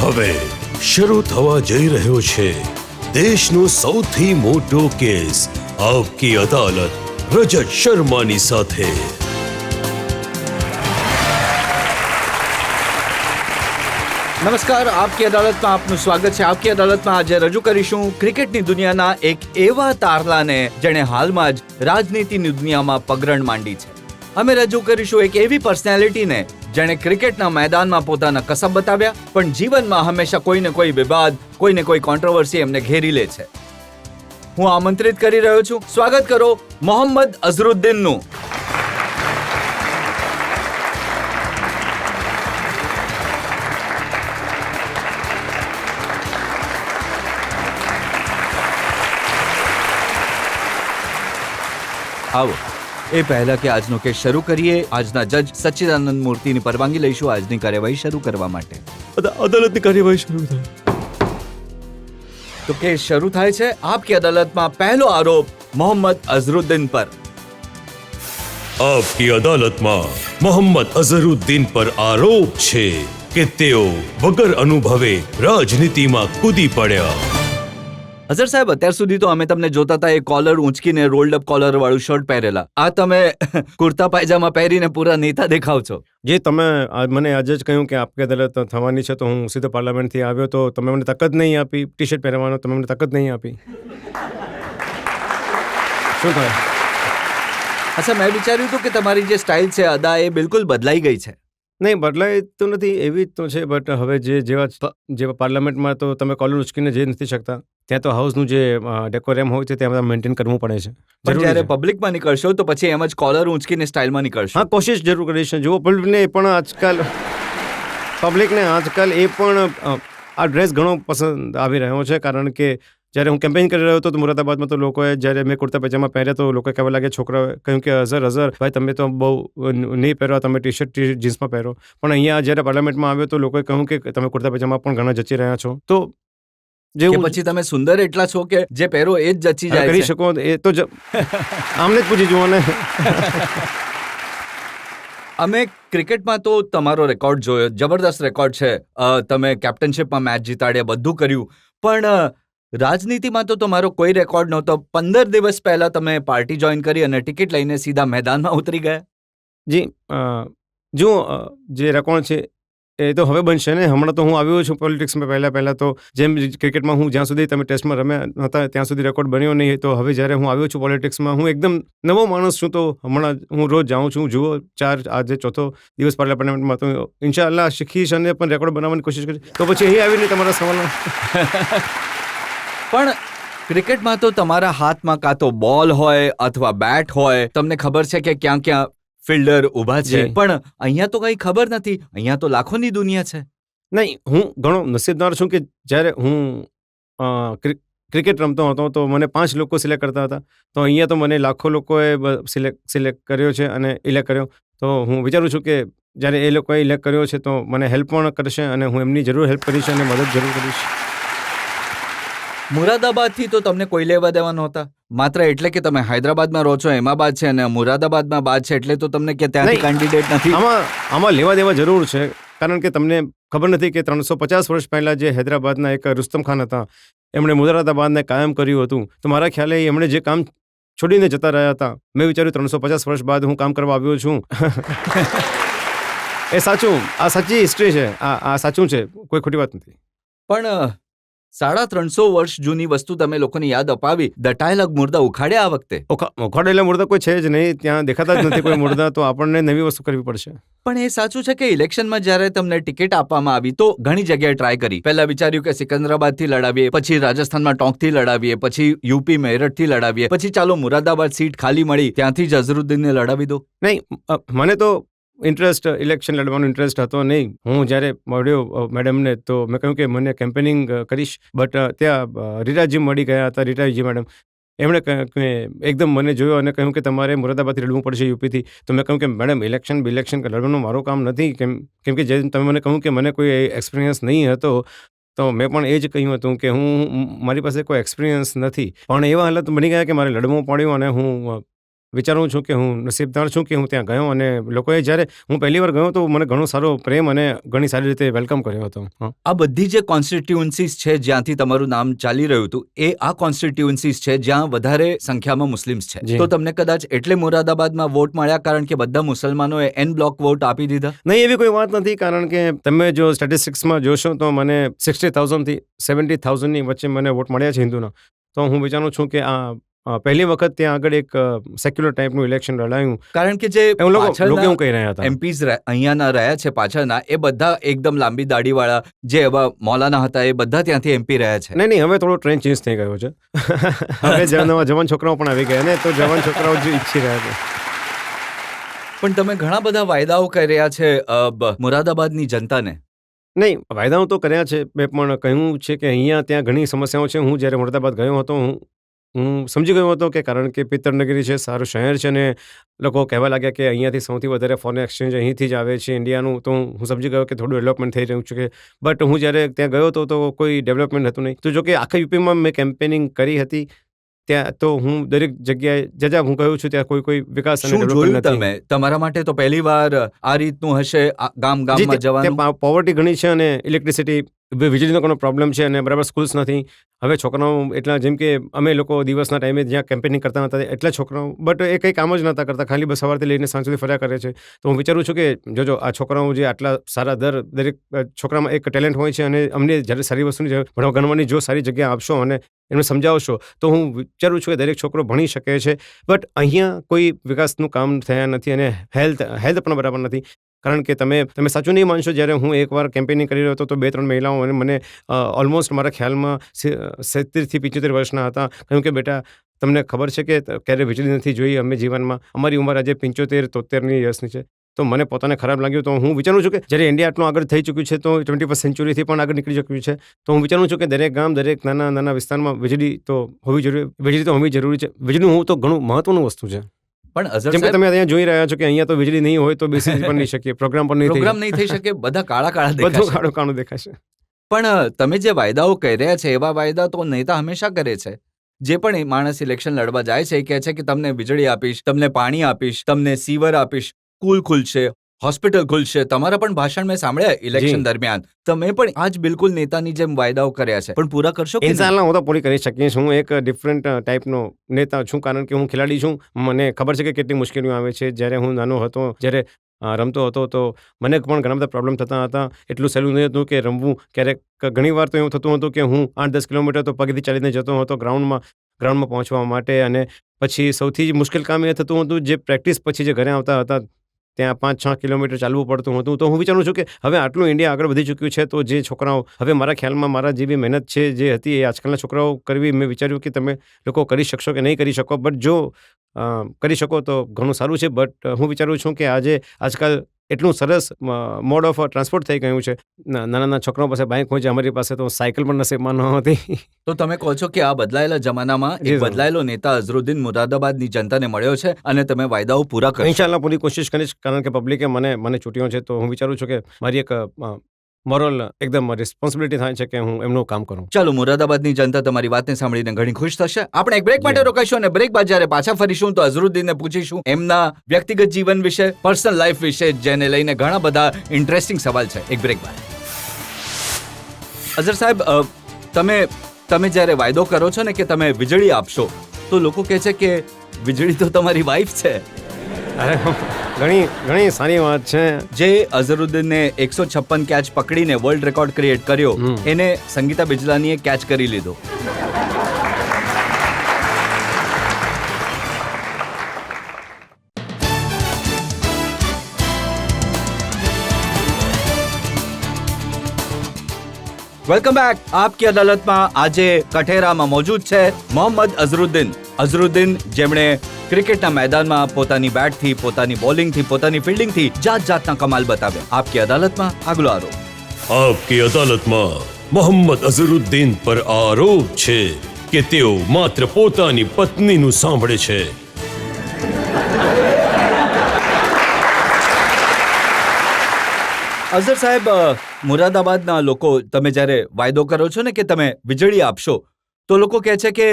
હવે શરૂ થવા જઈ રહ્યો છે દેશનો સૌથી મોટો કેસ આપકી અદાલત રજત શર્માની સાથે। નમસ્કાર, આપકી અદાલતમાં આપનું સ્વાગત છે। આપકી અદાલતમાં આજે રજૂ કરીશું ક્રિકેટની દુનિયાના એક એવા તારલાને જેણે હાલમાં જ રાજનીતિની દુનિયામાં પગરણ માંડી છે। અમે રજૂ કરીશું એક એવી પર્સનાલિટીને જેણે ક્રિકેટના મેદાનમાં પોતાના કસબ બતાવ્યા, પણ જીવનમાં હંમેશા કોઈને કોઈ વિવાદ, કોઈને કોઈ કોન્ટ્રોવર્સી એમને ઘેરી લે છે। હું આમંત્રિત કરી રહ્યો છું, સ્વાગત કરો મોહમ્મદ અઝરુદ્દીનનું। આવો, એ પહેલા કે આજનો કેસ શરૂ કરીએ, આજના જજ સચ્ચિદાનંદ મૂર્તિની પરવાનગી લઈશું આજની કાર્યવાહી શરૂ કરવા માટે। અદાલતની કાર્યવાહી શરૂ થાય તો કેસ શરૂ થાય છે। આપકી અદાલતમાં પહેલો આરોપ મોહમ્મદ અઝરુદ્દીન પર। આપકી અદાલતમાં મોહમ્મદ અઝરુદ્દીન પર આરોપ છે કે તેઓ વગર અનુભવે રાજનીતિમાં કૂદી પડ્યા। અઝર સાહેબ, અત્યાર સુધી તો અમે તમને જોતા હતા એ કોલર ઊંચકીને રોલ્ડ અપ કોલર વાળું શર્ટ પહેરેલા, આ તમે કુર્તા પાયજામા પહેરીને પૂરા નેતા દેખાવ છો। જે તમે મને આજે જ કહ્યું કે આપકી અદાલત થવાની છે, તો હું સીધો પાર્લામેન્ટથી આવ્યો, તો તમે મને તક જ નહીં આપી ટી શર્ટ પહેરવાનો, તમે મને તક જ નહીં આપી, શું થાય? અચ્છા, મેં વિચાર્યું હતું કે તમારી જે સ્ટાઇલ છે, અદા, એ બિલકુલ બદલાઈ ગઈ છે। નહીં, બદલાય તો નથી, એવી જ તો છે, બટ હવે જેવા પાર્લામેન્ટમાં તો તમે કોલર ઉચકીને જઈ નથી શકતા, ત્યાં તો હાઉસનું જે ડેકોરેમ હોય છે ત્યાં મેન્ટેન કરવું પડે છે। પણ જ્યારે પબ્લિકમાં નીકળશો તો પછી એમ જ કોલર ઊંચકીને સ્ટાઇલમાં નીકળશો? હા, કોશિશ જરૂર કરીશ। જુઓ, પબ્લિકને પણ આજકાલ એ પણ આ ડ્રેસ ઘણો પસંદ આવી રહ્યો છે, કારણ કે જ્યારે હું કેમ્પેઇન કરી રહ્યો હતો તો મુરાદાબાદમાં તો લોકોએ, જ્યારે મેં કુર્તા પૈજામા પહેર્યા તો લોકોએ કહેવા લાગે, છોકરાઓએ કહ્યું કે અઝર ભાઈ, તમે તો બહુ નહીં પહેરો, તમે ટી શર્ટ જીન્સમાં પહેરો। પણ અહીંયા જ્યારે પાર્લામેન્ટમાં આવ્યો તો લોકોએ કહ્યું કે તમે કુર્તા પૈજામા પણ ઘણા જચી રહ્યા છો, તો જે પછી તમે સુંદર એટલા છો કે જે પહેરો એ જ જચી જાય કરી શકો, એ તો આમને જ પૂછી જુઓ ને। અમે ક્રિકેટમાં તો તમારો રેકોર્ડ જોયો, જબરદસ્ત રેકોર્ડ છે, તમે કેપ્ટનશીપમાં મેચ જીતાડ્યા, બધું કર્યું, પણ રાજનીતિમાં તો તમારો કોઈ રેકોર્ડ નહોતો। 15 દિવસ પહેલા તમે પાર્ટી જોઈન કરી અને ટિકિટ લઈને સીધા મેદાનમાં ઉતરી ગયા। જી, જો જે રેકોર્ડ છે એ તો હવે બનશે ને। હમણાં તો હું આવ્યો છું પોલિટિક્સમાં, પહેલાં તો જેમ ક્રિકેટમાં હું જ્યાં સુધી તમે ટેસ્ટમાં રમ્યા હતા ત્યાં સુધી રેકોર્ડ બન્યો નહીં, તો હવે જ્યારે હું આવ્યો છું પોલિટિક્સમાં, હું એકદમ નવો માણસ છું, તો હમણાં હું રોજ જાઉં છું, જુઓ, આજે ચોથો દિવસ પાર્લામેન્ટમાં, તો ઇન્શાઅલ્લાહ શીખીશ અને પણ રેકોર્ડ બનાવવાની કોશિશ કરીશ। તો પછી અહીં આવીને તમારા સવાલનો પણ ક્રિકેટમાં તો તમારા હાથમાં કાં તો બોલ હોય અથવા બેટ હોય, તમને ખબર છે કે ક્યાં ક્યાં ફિલ્ડર ઊભા છે, પણ અહીંયા તો કંઈ ખબર નથી, અહીંયા તો લાખોની દુનિયા છે। નહીં, હું ઘણો નસીબદાર છું કે જ્યારે હું ક્રિકેટ રમતો હતો તો મને 5 લોકો સિલેક્ટ કરતા હતા, તો અહીંયા તો મને લાખો લોકોએ સિલેક્ટ કર્યો છે અને ઇલેક્ટ કર્યો, તો હું વિચારું છું કે જ્યારે એ લોકોએ ઇલેક્ટ કર્યો છે તો મને હેલ્પ પણ કરશે અને હું એમની જરૂર હેલ્પ કરીશ અને મદદ જરૂર કરીશ। મુરાદાબાદથી તો તમને કોઈ લેવા દેવા નહોતા, માત્ર એટલે કે તમે હૈદરાબાદમાં રહો છો એમાં બાદ છે, અને મુરાદાબાદમાં બાદ છે એટલે તો તમને કે ત્યાંથી કેન્ડિડેટ નથી। આમાં લેવા દેવા જરૂર છે, કારણ કે તમને ખબર નથી કે 350 વર્ષ પહેલાં જે હૈદરાબાદના એક રુસ્તમ ખાન હતા, એમણે મુરાદાબાદને કાયમ કર્યું હતું, તો મારા ખ્યાલે એમણે જે કામ છોડીને જતા રહ્યા હતા, મેં વિચાર્યું 350 વર્ષ બાદ હું કામ કરવા આવ્યો છું। એ સાચું, આ સાચી હિસ્ટ્રી છે, આ સાચું છે, કોઈ ખોટી વાત નથી। પણ 350 વર્ષ જૂની વસ્તુ તમે લોકોને યાદ અપાવી, દટાયેલા મુર્દા ઉખાડ્યા આ વખતે? ઉખાડેલા મુર્દા કોઈ છે જ નહીં, ત્યાં દેખાતા જ નથી કોઈ મુર્દા, તો આપણને નવી વસ્તુ કરવી પડશે। પણ એ સાચું છે કે ઇલેક્શનમાં જ્યારે તમને ટિકિટ આપવામાં આવી તો ઘણી જગ્યાએ ટ્રાય કરી, પહેલા વિચાર્યું કે સિકંદરાબાદથી લડાવીએ, પછી રાજસ્થાનમાં ટોંકથી લડાવીએ, પછી યુપી મેરઠથી લડાવીએ, પછી ચાલો મુરાદાબાદ સીટ ખાલી મળી, ત્યાંથી જ અઝરુદ્દીનને લડાવી દો। નહીં, મને તો ઇલેક્શન લડવાનો ઇન્ટરેસ્ટ હતો નહીં। હું જ્યારે મળ્યો મેડમને તો મેં કહ્યું કે મને કેમ્પેનિંગ કરીશ, બટ ત્યાં રીટાજી મળી ગયા હતા, રીટાજી મેડમ, એમણે એકદમ મને જોયો અને કહ્યું કે તમારે મુરાદાબાદથી લડવું પડશે, યુપીથી। તો મેં કહ્યું કે મેડમ, ઇલેક્શન લડવાનું મારું કામ નથી, કેમ કે જે તમે મને કહ્યું કે મને કોઈ એક્સપિરિયન્સ નહીં હતો, તો મેં પણ એ જ કહ્યું હતું કે મારી પાસે કોઈ એક્સપિરિયન્સ નથી, પણ એવા હાલત બની ગયા કે મારે લડવું પડ્યું અને હું વિચારું છું કે હું નસીબદાર છું કે હું ત્યાં ગયો અને લોકોએ જ્યારે હું પહેલી વાર ગયો તો મને ઘણો સારો પ્રેમ અને ઘણી સારી રીતે વેલકમ કર્યો હતો. આ બધી જે કોન્સ્ટિટ્યુઅન્સીસ છે જ્યાંથી તમારું નામ ચાલી રહ્યું હતું એ આ કોન્સ્ટિટ્યુઅન્સીસ છે જ્યાં વધારે સંખ્યામાં મુસ્લિમ્સ છે. તો તમને કદાચ એટલે મુરાદાબાદમાં વોટ મળ્યા કારણ કે બધા મુસલમાનોએ એન બ્લોક વોટ આપી દીધા? નહીં, એવી કોઈ વાત નથી, કારણ કે તમે જો સ્ટેટિસ્ટિક્સમાં જોશો તો મને 60,000 થી 70,000ની વચ્ચે મને વોટ મળ્યા છે હિન્દુના. તો હું વિચારું છું કે આ પહેલી વખત ત્યાં આગળ એક સેક્યુલર ટાઈપનું ઇલેક્શન લડાયું, કારણ કે જે લોકો એવું કહી રહ્યા હતા. એમપીઝ અહીંયાના રહ્યા છે પાછળના એ બધા એકદમ લાંબી દાઢીવાળા જે એવા મૌલાના હતા એ બધા ત્યાંથી એમપી રહ્યા છે. નહીં, હવે થોડો ટ્રેન્ડ ચેન્જ થઈ ગયો છે. હવે નવા જવાન છોકરાઓ પણ આવી ગયા ને, તો જવાન છોકરાઓ જે ઈચ્છી રહ્યા છે. પણ તમે ઘણા બધા વાયદાઓ કરી રહ્યા છે મુરાદાબાદની જનતાને. નહીં, વાયદાઓ તો કર્યા છે, મેં પણ કહ્યું છે કે અહીંયા ત્યાં ઘણી સમસ્યાઓ છે. હું જ્યારે મુરાદાબાદ ગયો હતો હું સમજી ગયો હતો કે કારણ કે પિત્તરનગરી છે, સારું શહેર છે, ને લોકો કહેવા લાગ્યા કે અહીંયાથી સૌથી વધારે ફોરેન એક્સચેન્જ અહીંથી જ આવે છે ઇન્ડિયાનું. તો હું સમજી ગયો કે થોડું ડેવલપમેન્ટ થઈ રહ્યું છે. બટ હું જ્યારે ત્યાં ગયો હતો તો કોઈ ડેવલપમેન્ટ હતું નહીં. તો જો કે આખા યુપીમાં મેં કેમ્પેનિંગ કરી હતી ત્યાં તો હું દરેક જગ્યાએ જ્યાં હું કહ્યું છું ત્યાં કોઈ વિકાસ અને ડેવલપમેન્ટ નથી. તમે તમારા માટે તો પહેલી વાર આ રીતનું હશે ગામમાં જવાનું. પોવર્ટી ઘણી છે અને ઇલેક્ટ્રિસિટી વીજળીનો ઘણો પ્રોબ્લેમ છે અને બરાબર સ્કૂલ્સ નથી. હવે છોકરાઓ એટલા, જેમ કે અમે લોકો દિવસના ટાઈમે જ્યાં કેમ્પેનિંગ કરતા હતા એટલા છોકરાઓ, બટ એ કંઈ કામ જ નહોતા કરતા, ખાલી બસ સવારથી લઈને સાંજ સુધી ફર્યા કરે છે. તો હું વિચારું છું કે જો આ છોકરાઓ જે આટલા સારા દરેક છોકરામાં એક ટેલેન્ટ હોય છે અને અમને જ્યારે સારી વસ્તુની ભણવા ગણવાની જો સારી જગ્યા આપશો અને એમને સમજાવશો તો હું વિચારું છું કે દરેક છોકરો ભણી શકે છે. બટ અહીંયા કોઈ વિકાસનું કામ થયા નથી અને હેલ્થ પણ બરાબર નથી. કારણ કે તમે સાચું નહીં માનશો, જ્યારે હું એકવાર કેમ્પેનિંગ કરી રહ્યો હતો તો 2-3 મહિલાઓ અને મને ઓલમોસ્ટ મારા ખ્યાલમાં 70 થી 75 વર્ષના હતા, કહ્યું કે બેટા તમને ખબર છે કે ક્યારે વીજળી નથી જોઈ અમે જીવનમાં, અમારી ઉંમર આજે 75-73 વર્ષની છે. તો મને પોતાને ખરાબ લાગ્યું. તો હું વિચારું છું કે જ્યારે ઇન્ડિયા આટલું આગળ થઈ ચૂક્યું છે તો 21st સેન્ચુરીથી પણ આગળ નીકળી ચૂક્યું છે, તો હું વિચારું છું કે દરેક ગામ, દરેક નાના વિસ્તારમાં વીજળી તો હોવી જરૂરી છે. વીજળીનું તો ઘણું મહત્વનું વસ્તુ છે. પણ જેમ કે તમે અહીંયા જોઈ રહ્યા છો કે અહીંયા તો વીજળી નહીં હોય તો બેસી પણ નહીં શકીએ, પ્રોગ્રામ નહીં થઈ શકે, બધા કાળું દેખાશે. પણ તમે જે વાયદાઓ કહી રહ્યા છે એવા વાયદા તો નેતા હંમેશા કરે છે. જે પણ માણસ ઇલેક્શન લડવા જાય છે એ કહે છે કે તમને વીજળી આપીશ, તમને પાણી આપીશ, તમને સીવર આપીશ, સ્કૂલ ખુલશે, હોસ્પિટલ ખુલશે. તમારા પણ ભાષણ મેં સાંભળ્યા ઇલેક્શન દરમિયાન. તમે પણ આજ બિલકુલ નેતાની જેમ વાયદાઓ કર્યા છે, પણ પૂરા કરશો? ઇન્શાઅલ્લાહ હું તો પૂરી કરી શકીશ. હું એક ડિફરન્ટ ટાઈપનો નેતા છું, કારણ કે હું ખેલાડી છું. મને ખબર છે કે કેટલી મુશ્કેલીઓ આવે છે. જ્યારે હું નાનો હતો, જ્યારે રમતો હતો તો મને પણ ઘણા બધા પ્રોબ્લેમ થતા હતા. એટલું સહેલું નહીં હતું કે રમવું. ક્યારેક ઘણી વાર તો એવું થતું હતું કે હું 8-10 કિલોમીટર તો પગથી ચાલીને જતો હતો ગ્રાઉન્ડમાં પહોંચવા માટે. અને પછી સૌથી મુશ્કેલ કામ એ થતું હતું જે પ્રેક્ટિસ પછી જે ઘરે આવતા હતા ત્યાં 5-6 કિલોમીટર ચાલવું પડતું હતું. તો હું વિચારું છું કે હવે આટલું ઇન્ડિયા આગળ વધી ચૂક્યું છે તો જે છોકરાઓ હવે મારા ખ્યાલમાં મારા જેવી મહેનત છે જે હતી એ આજકાલના છોકરાઓ કરવી, મેં વિચાર્યું કે તમે લોકો કરી શકશો કે નહીં કરી શકો. બટ જો કરી શકો તો ઘણું સારું છે. બટ હું વિચારું છું કે આજકાલ એટલું સરસ મોડ ઓફ ટ્રાન્સપોર્ટ થઈ ગયું છે. નાના છોકરાઓ પાસે બાઇક હોય છે, અમારી પાસે તો સાયકલ પણ નસીબમાં ન હતી. તો તમે કહો છો કે આ બદલાયેલા જમાનામાં એક બદલાયેલો નેતા અઝરુદ્દીન મુરાદાબાદની જનતાને મળ્યો છે અને તમે વાયદાઓ પૂરા કરશો? ઇન્શાઅલ્લાહ પૂરી કોશિશ કરીશ, કારણ કે પબ્લિકે મને ચૂંટ્યો છે. તો હું વિચારું છું કે મારી એક મોરલ એકદમ રિસ્પોન્સિબિલિટી થાય છે કે હું એમનું કામ કરું. ચાલો, મુરાદાબાદની જનતા તમારી વાતને સાંભળીને ઘણી ખુશ થશે. આપણે એક બ્રેક માટે રોકાઈશું અને બ્રેક બાદ જ્યારે પાછા ફરીશું તો અઝરુદ્દીનને પૂછીશું એમના વ્યક્તિગત જીવન વિશે, પર્સનલ લાઈફ વિશે, જેને લઈને ઘણા બધા ઇન્ટરેસ્ટિંગ સવાલ છે. એક બ્રેક બાદ. અઝર સાહેબ, તમે જ્યારે વાયદો કરો છો ને કે તમે વીજળી આપશો તો લોકો કહે છે કે વીજળી તો તમારી વાઈફ છે. અરે ઘણી સારી વાત છે. જે અઝરુદ્દીનને 156 કેચ પકડીને વર્લ્ડ રેકોર્ડ ક્રિએટ કર્યો એને સંગીતા બિજલાનીએ કેચ કરી લીધો. Welcome back. આપકી અદાલતમાં આજે કઠેરામાં મોજૂદ છે મોહમ્મદ અઝરુદ્દીન, જેમણે ક્રિકેટના મેદાનમાં પોતાની બેટથી, પોતાની બોલિંગથી, પોતાની ફિલ્ડિંગથી જાતના કમાલ બતાવ્યા. આપકી અદાલતમાં આગલો આરોપ. આપકી અદાલતમાં મોહમ્મદ અઝરુદ્દીન પર આરોપ છે કે તેઓ માત્ર પોતાની પત્નીનું સાંભળે છે. અઝર સાહેબ, મુરાદાબાદના લોકો, તમે જ્યારે વાયદો કરો છો ને કે તમે વીજળી આપશો તો લોકો કહે છે કે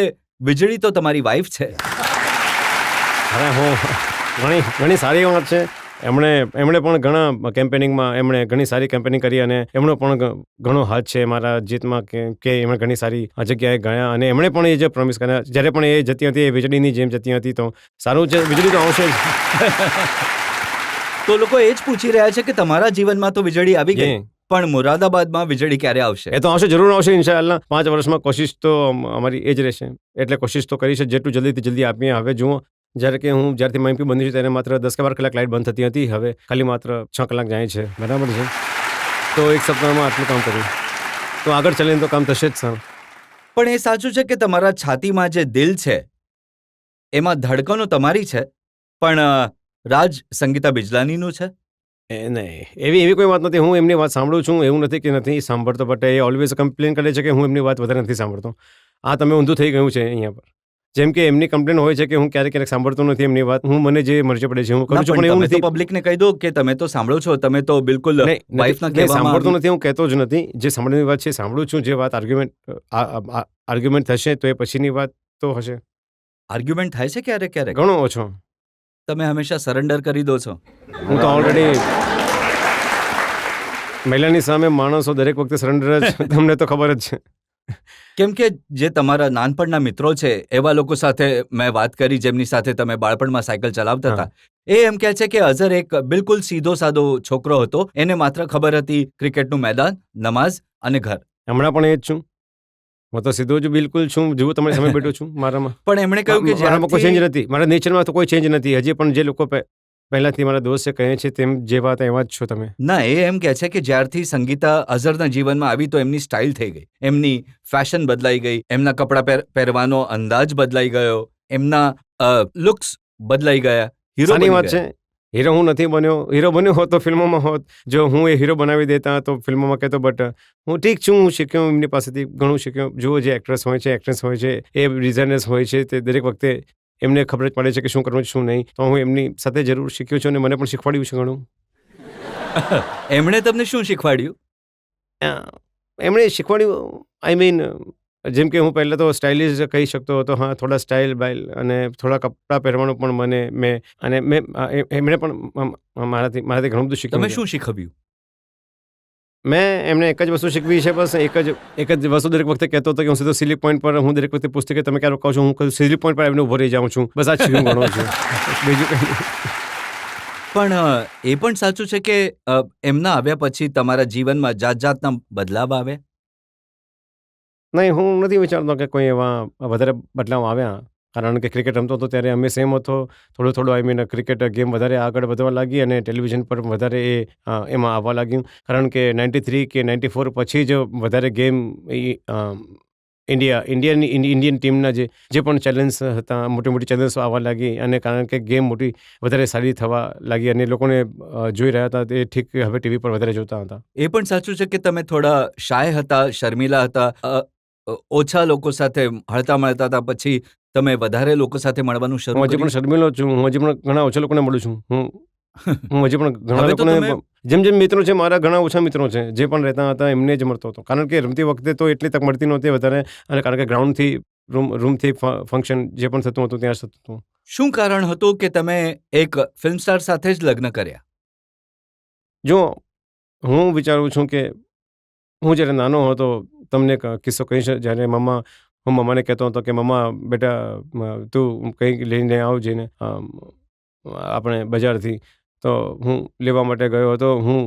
વીજળી તો તમારી વાઈફ છે. અરે હું ઘણી સારી વાત છે. એમણે પણ ઘણા કેમ્પેનિંગમાં એમણે ઘણી સારી કેમ્પેનિંગ કરી અને એમનો પણ ઘણો હાથ છે મારા જીતમાં કે એમણે ઘણી સારી જગ્યાએ ગયા અને એમણે પણ એ જે પ્રોમિસ કર્યા જ્યારે પણ એ જતી હતી એ વીજળીની જેમ જતી હતી તો સારું છે વીજળી તો આવશે જ. તો લોકો એ જ પૂછી રહ્યા છે કે તમારા જીવનમાં તો વીજળી આવી ગઈ, પણ મુરાદાબાદમાં વીજળી ક્યારે આવશે? એ તો આવશે, જરૂર આવશે ઇન્શાઅલ્લાહ. 5 વર્ષમાં કોશિશ તો અમારી એ જ રહેશે, એટલે કોશિશ તો કરી છે જેટલું જલ્દીથી જલ્દી આપીએ. હવે જુઓ, જ્યારથી એમપી બની છે ત્યારે માત્ર 10 કે 12 કલાક લાઇટ બંધ થતી હતી, હવે ખાલી માત્ર 6 કલાક જાય છે. બરાબર છે, તો એક સપ્તાહમાં આટલું કામ કર્યું તો આગળ ચાલીને તો કામ થશે જ સર. પણ એ સાચું છે કે તમારા છાતીમાં જે દિલ છે એમાં ધડકનો તમારી છે, પણ રાજ સંગીતા બિજલાનીનું છે? એ નહીં, એવી કોઈ વાત નથી. હું એમની વાત સાંભળું છું, એવું નથી કે નથી સાંભળતો, બટ એ ઓલવેઝ કમ્પ્લેન કરે છે કે હું એમની વાત વધારે નથી સાંભળતો. આ તમે ઊંધું થઈ ગયું છે અહીંયા પર. જેમ કે એમની કમ્પ્લેન હોય છે કે હું ક્યારેક સાંભળતો નથી એમની વાત. હું મને જે મરજી પડે છે હું કરું છું, પણ એવું નથી. પબ્લિકને કહી દો કે તમે તો સાંભળો છો, તમે તો બિલકુલ વાઇફના કહેવામાં સાંભળતો નથી, હું કહેતો જ નથી. જે સાંભળવાની વાત છે સાંભળું છું. જે વાત આર્ગ્યુમેન્ટ થશે તો એ પછીની વાત તો હશે. આર્ગ્યુમેન્ટ થાય છે ક્યારેક ક્યારેક? ઘણો ઓછો. તમે હંમેશા સરેન્ડર કરી દો છો. હું તો ઓલરેડી મહિલાની સામે માણસો દરેક વખતે સરેન્ડર જ, તમને તો ખબર જ છે. કેમ કે જે તમારા નાનપણના મિત્રો છે એવા લોકો સાથે મેં વાત કરી જેમની સાથે તમે બાળપણમાં સાયકલ ચલાવતા હતા, એ એમ કહે છે કે અઝર એક બિલકુલ સીધો સાદો છોકરો હતો, એને માત્ર ખબર હતી ક્રિકેટનું મેદાન, નમાઝ અને ઘર. હમણાં પણ એ જ છું. હું તો સીધો જ બિલકુલ છું, જુઓ તમારી સામે બેઠો છું. મારામાં પણ એમણે કહ્યું કે મારામાં કોઈ ચેન્જ નથી, મારા નેચરમાં તો કોઈ ચેન્જ નથી. હજી પણ જે લોકો પહેલાથી મારા દોસ્ત છે કહે છે તેમ જે વાત એવા જ છો તમે. ના, એ એમ કહે છે કે જ્યારથી સંગીતા અઝરના જીવનમાં આવી તો એમની સ્ટાઇલ થઈ ગઈ, એમની ફેશન બદલાઈ ગઈ, એમના કપડાં પહેરવાનો અંદાજ બદલાઈ ગયો, એમના લુક્સ બદલાઈ ગયા. સારી વાત છે. હીરો હું નથી બન્યો. હીરો બન્યો હોત તો ફિલ્મોમાં હોત. જો હું એ હીરો બનાવી દેતા તો ફિલ્મોમાં કહેતો, બટ હું ઠીક છું. હું શીખ્યો એમની પાસેથી, ઘણું શીખ્યો. જુઓ, જે એક્ટ્રેસ હોય છે, એક્ટ્રેસ હોય છે, એ ડિઝાઇનર્સ હોય છે, તે દરેક વખતે એમને ખબર જ પડે છે કે શું કરવું શું નહીં. તો હું એમની સાથે જરૂર શીખ્યો છું અને મને પણ શીખવાડ્યું છે ઘણું. એમણે તમને શું શીખવાડ્યું? એમણે શીખવાડ્યું, આઈ મીન, જેમ કે હું પહેલાં તો સ્ટાઇલિશ કહી શકતો હતો. હા, થોડા સ્ટાઇલ બાઇલ અને થોડા કપડાં પહેરવાનું પણ એમણે પણ મારાથી ઘણું બધું શીખ્યું. તમે શું શીખવ્યું? મેં એમને એક જ વસ્તુ શીખવી છે, બસ એક જ વસ્તુ દરેક વખતે કહેતો હતો કે હું સીધો સ્લીપ પોઈન્ટ પર, હું દરેક વખતે પૂછતી કે તમે ક્યારે કહો છો, હું સ્લીપ પોઈન્ટ પર આવીને ઊભો રહી જાઉં છું. બસ આ જ શીખવું ઘણું છું, બીજું કંઈ. પણ એ પણ સાચું છે કે એમના આવ્યા પછી તમારા જીવનમાં જાતના બદલાવ આવ્યા? નહીં, હું નથી વિચારતો કે કોઈ એવા વધારે બદલાવ આવ્યા. કારણ કે ક્રિકેટ રમતો હતો ત્યારે અમે સેમ હતો. થોડું આઈ મીન ક્રિકેટ ગેમ વધારે આગળ વધવા લાગી અને ટેલિવિઝન પર વધારે એમાં આવવા લાગ્યું. કારણ કે 93 કે 94 પછી જ વધારે ગેમ ઇન્ડિયન ટીમના જે પણ ચેલેન્જ હતા, મોટી ચેલેન્જ આવવા લાગી અને કારણ કે ગેમ વધારે સારી થવા લાગી અને લોકોને જોઈ રહ્યા હતા તે ઠીક હવે ટીવી પર વધારે જોતા હતા. એ પણ સાચું છે કે તમે થોડા શાય હતા, શર્મિલા હતા, ઓછા લોકો સાથે હળતા મળતા હતા, પછી તમે વધારે લોકો સાથે મળવાનું શરૂ કર્યું? હું હજી પણ શર્મિલો છું. હું હજી પણ ઘણા ઓછા લોકોને મળું છું. હું હજી પણ ઘણા લોકોને, જેમ મિત્રો છે મારા, ઘણા ઓછા મિત્રો છે જે પણ રહેતા હતા એમને જ મળતો હતો. કારણ કે રમતી વખતે તો એટલી તક મળતી નહોતી વધારે, અને કારણ કે ગ્રાઉન્ડથી રૂમથી ફંક્શન જે પણ થતું હતું ત્યાં જ થતું હતું. શું કારણ હતું કે તમે એક ફિલ્મ સ્ટાર સાથે જ લગ્ન કર્યા? જો હું વિચારું છું કે હું જ્યારે નાનો હતો, તમને કિસ્સો કહીશ. જ્યારે હું મમ્માને કહેતો હતો કે મમ્મા બેટા તું કંઈક લઈને આવજે ને આપણે બજારથી, તો હું લેવા માટે ગયો હતો. હું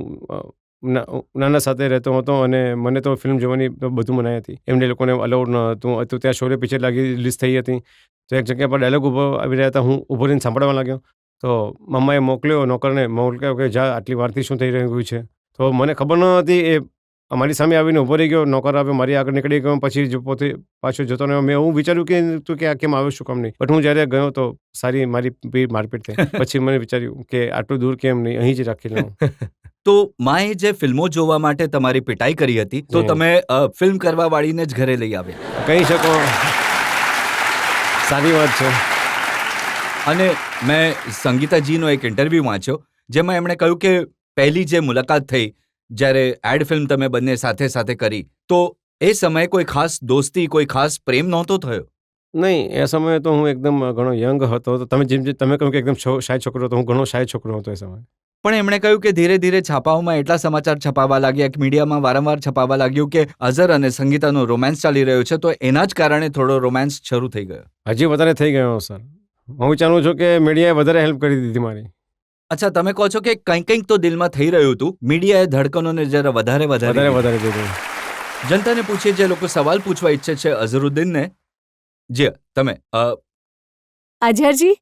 નાના સાથે રહેતો હતો અને મને તો ફિલ્મ જોવાની બધું મનાઈ હતી. એમને લોકોને અલાઉડ ન હતું. ત્યાં શોરે પિક્ચર રિલીઝ થઈ હતી, તો એક જગ્યા પર ડાયલોગ ઊભો આવી રહ્યા હતા. હું ઊભો રહીને સાંભળવા લાગ્યો. તો મમ્માએ નોકરને મોકલ્યો કે જા, આટલી વારથી શું થઈ રહ્યું છે. તો મને ખબર ન હતી. એ અમારી સામે આવીને ઊભો રહી ગયો. નોકર આવ્યો, મારી આગળ નીકળી ગયો. પછી પોતે પાછો જતો રહ્યો. મેં એવું વિચાર્યું કે તું કે આ કેમ આવ્યો, શું કામ નહીં. બટ હું જ્યારે ગયો તો સારી મારી મારપીટ થઈ. પછી મને વિચાર્યું કે આટલું દૂર કેમ નહીં, અહીં જ રાખી લઉં. તો માએ જે ફિલ્મો જોવા માટે તમારી પિટાઈ કરી હતી, તો તમે ફિલ્મ કરવા વાળીને જ ઘરે લઈ આવ્યા, કહી શકો. સારી વાત છે. અને મેં સંગીતાજીનો એક ઇન્ટરવ્યૂ વાંચ્યો જેમાં એમણે કહ્યું કે પહેલી જે મુલાકાત થઈ જ્યારે એડ ફિલ્મ તમે બંને સાથે કરી, તો એ સમયે કોઈ ખાસ દોસ્તી, કોઈ ખાસ પ્રેમ નહોતો થયો? નહીં, એ સમયે તો હું એકદમ ઘણો યંગ હતો. તો તમે જેમ તમે કહ્યું કે એકદમ શાય છોકરો હતો, હું ઘણો શાય છોકરો હતો એ સમયે. પણ એમણે કહ્યું કે ધીરે ધીરે છાપાઓમાં એટલા સમાચાર છપાવા લાગ્યા કે મીડિયામાં વારંવાર છપાવા લાગ્યું કે અઝર અને સંગીતાનો રોમાન્સ ચાલી રહ્યો છે, તો એના જ કારણે થોડો રોમાન્સ શરૂ થઈ ગયો. હજી વધારે થઈ ગયો સર. હું વિચારું છું કે મીડિયાએ વધારે હેલ્પ કરી દીધી મારી. અચ્છા, તમે કહો છો કે કંઈક તો દિલમાં થઈ રહ્યું હતું, મીડિયાએ ધડકનોને જરા વધારે વધારે દીધી. જનતાને પૂછીએ, જે લોકો સવાલ પૂછવા ઈચ્છે છે અઝરુદ્દીનને. જે તમે અઝરજી,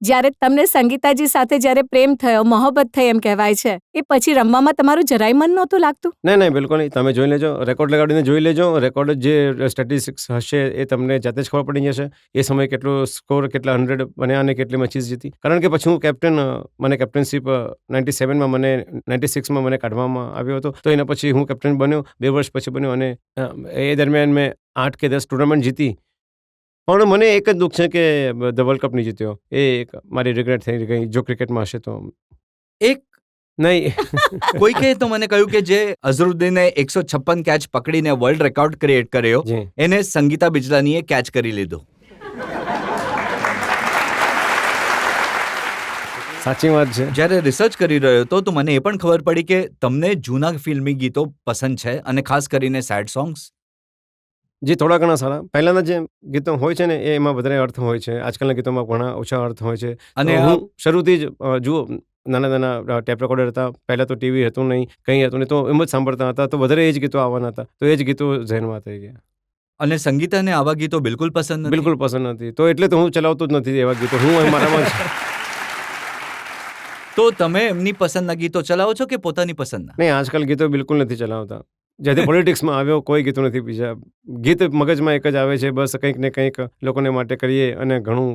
જ્યારે તમને સંગીતાજી સાથે જ્યારે પ્રેમ થયો, મોહબ્બત થઈ એમ કહેવાય છે, એ પછી રમવામાં તમારું જરાય મન નહોતું લાગતું? નહીં, બિલકુલ નહીં. તમે જોઈ લેજો, રેકોર્ડ લગાડીને જોઈ લેજો. રેકોર્ડ જે સ્ટેટિસ્ટિક્સ હશે એ તમને જાતે જ ખબર પડી જશે. એ સમયે કેટલો સ્કોર, કેટલા 100 બન્યા અને કેટલી મેચીસ જીતી. કારણ કે પછી હું કેપ્ટન, મને કેપ્ટનશીપ 97માં મને 96માં મને કાઢવામાં આવ્યો હતો. તો એના પછી હું કેપ્ટન બન્યો, 2 વર્ષ પછી બન્યો અને એ દરમિયાન મેં 8 કે 10 ટુર્નામેન્ટ જીતી. પણ મને એક જ દુઃખ છે કે ધ વર્લ્ડ કપ નહીં જીત્યો. એ એક મારી રિગ્રેટ થઈ ગઈ. જો ક્રિકેટમાં હશે તો એક નહીં. કોઈકે તો મને કહ્યું કે જે અઝરુદ્દીને 156 કેચ પકડીને વર્લ્ડ રેકોર્ડ ક્રિએટ કર્યો, જી. એને સંગીતા બિજલાનીએ કેચ કરી લીધો. સાચી વાત છે. જ્યારે રિસર્ચ કરી રહ્યો હતો તો મને એ પણ ખબર પડી કે તમને જૂના ફિલ્મી ગીતો પસંદ છે, અને ખાસ કરીને સેડ સોંગ્સ. જે થોડા ઘણા સારા પહેલાના જે ગીતો હોય છે ને એમાં વધારે અર્થ હોય છે. આજકાલના ગીતોમાં ઘણા ઓછા અર્થ હોય છે. અને અને હું શરૂથી જ જુઓ, નાના ટેપ રેકોર્ડર હતા. પહેલાં તો ટીવી હતું નહીં, કંઈ હતું નહીં, તો એમ જ સાંભળતા હતા. તો વધારે એ જ ગીતો આવવાના હતા, તો એ જ ગીતો ઝેનમાં થઈ ગયા. અને સંગીતાને આવા ગીતો બિલકુલ પસંદ નથી. બિલકુલ પસંદ નથી. તો એટલે તો હું ચલાવતો જ નથી એવા ગીતો. હું મારામાં જ તો તમે એમની પસંદના ગીતો ચલાવો છો કે પોતાની પસંદના? નહીં, આજકાલ ગીતો બિલકુલ નથી ચલાવતા. જ્યાંથી પોલિટિક્સમાં આવ્યો કોઈ ગીતો નથી. બીજા ગીત મગજમાં એક જ આવે છે, બસ કંઈક ને કંઈક લોકોને માટે કરીએ, અને ઘણું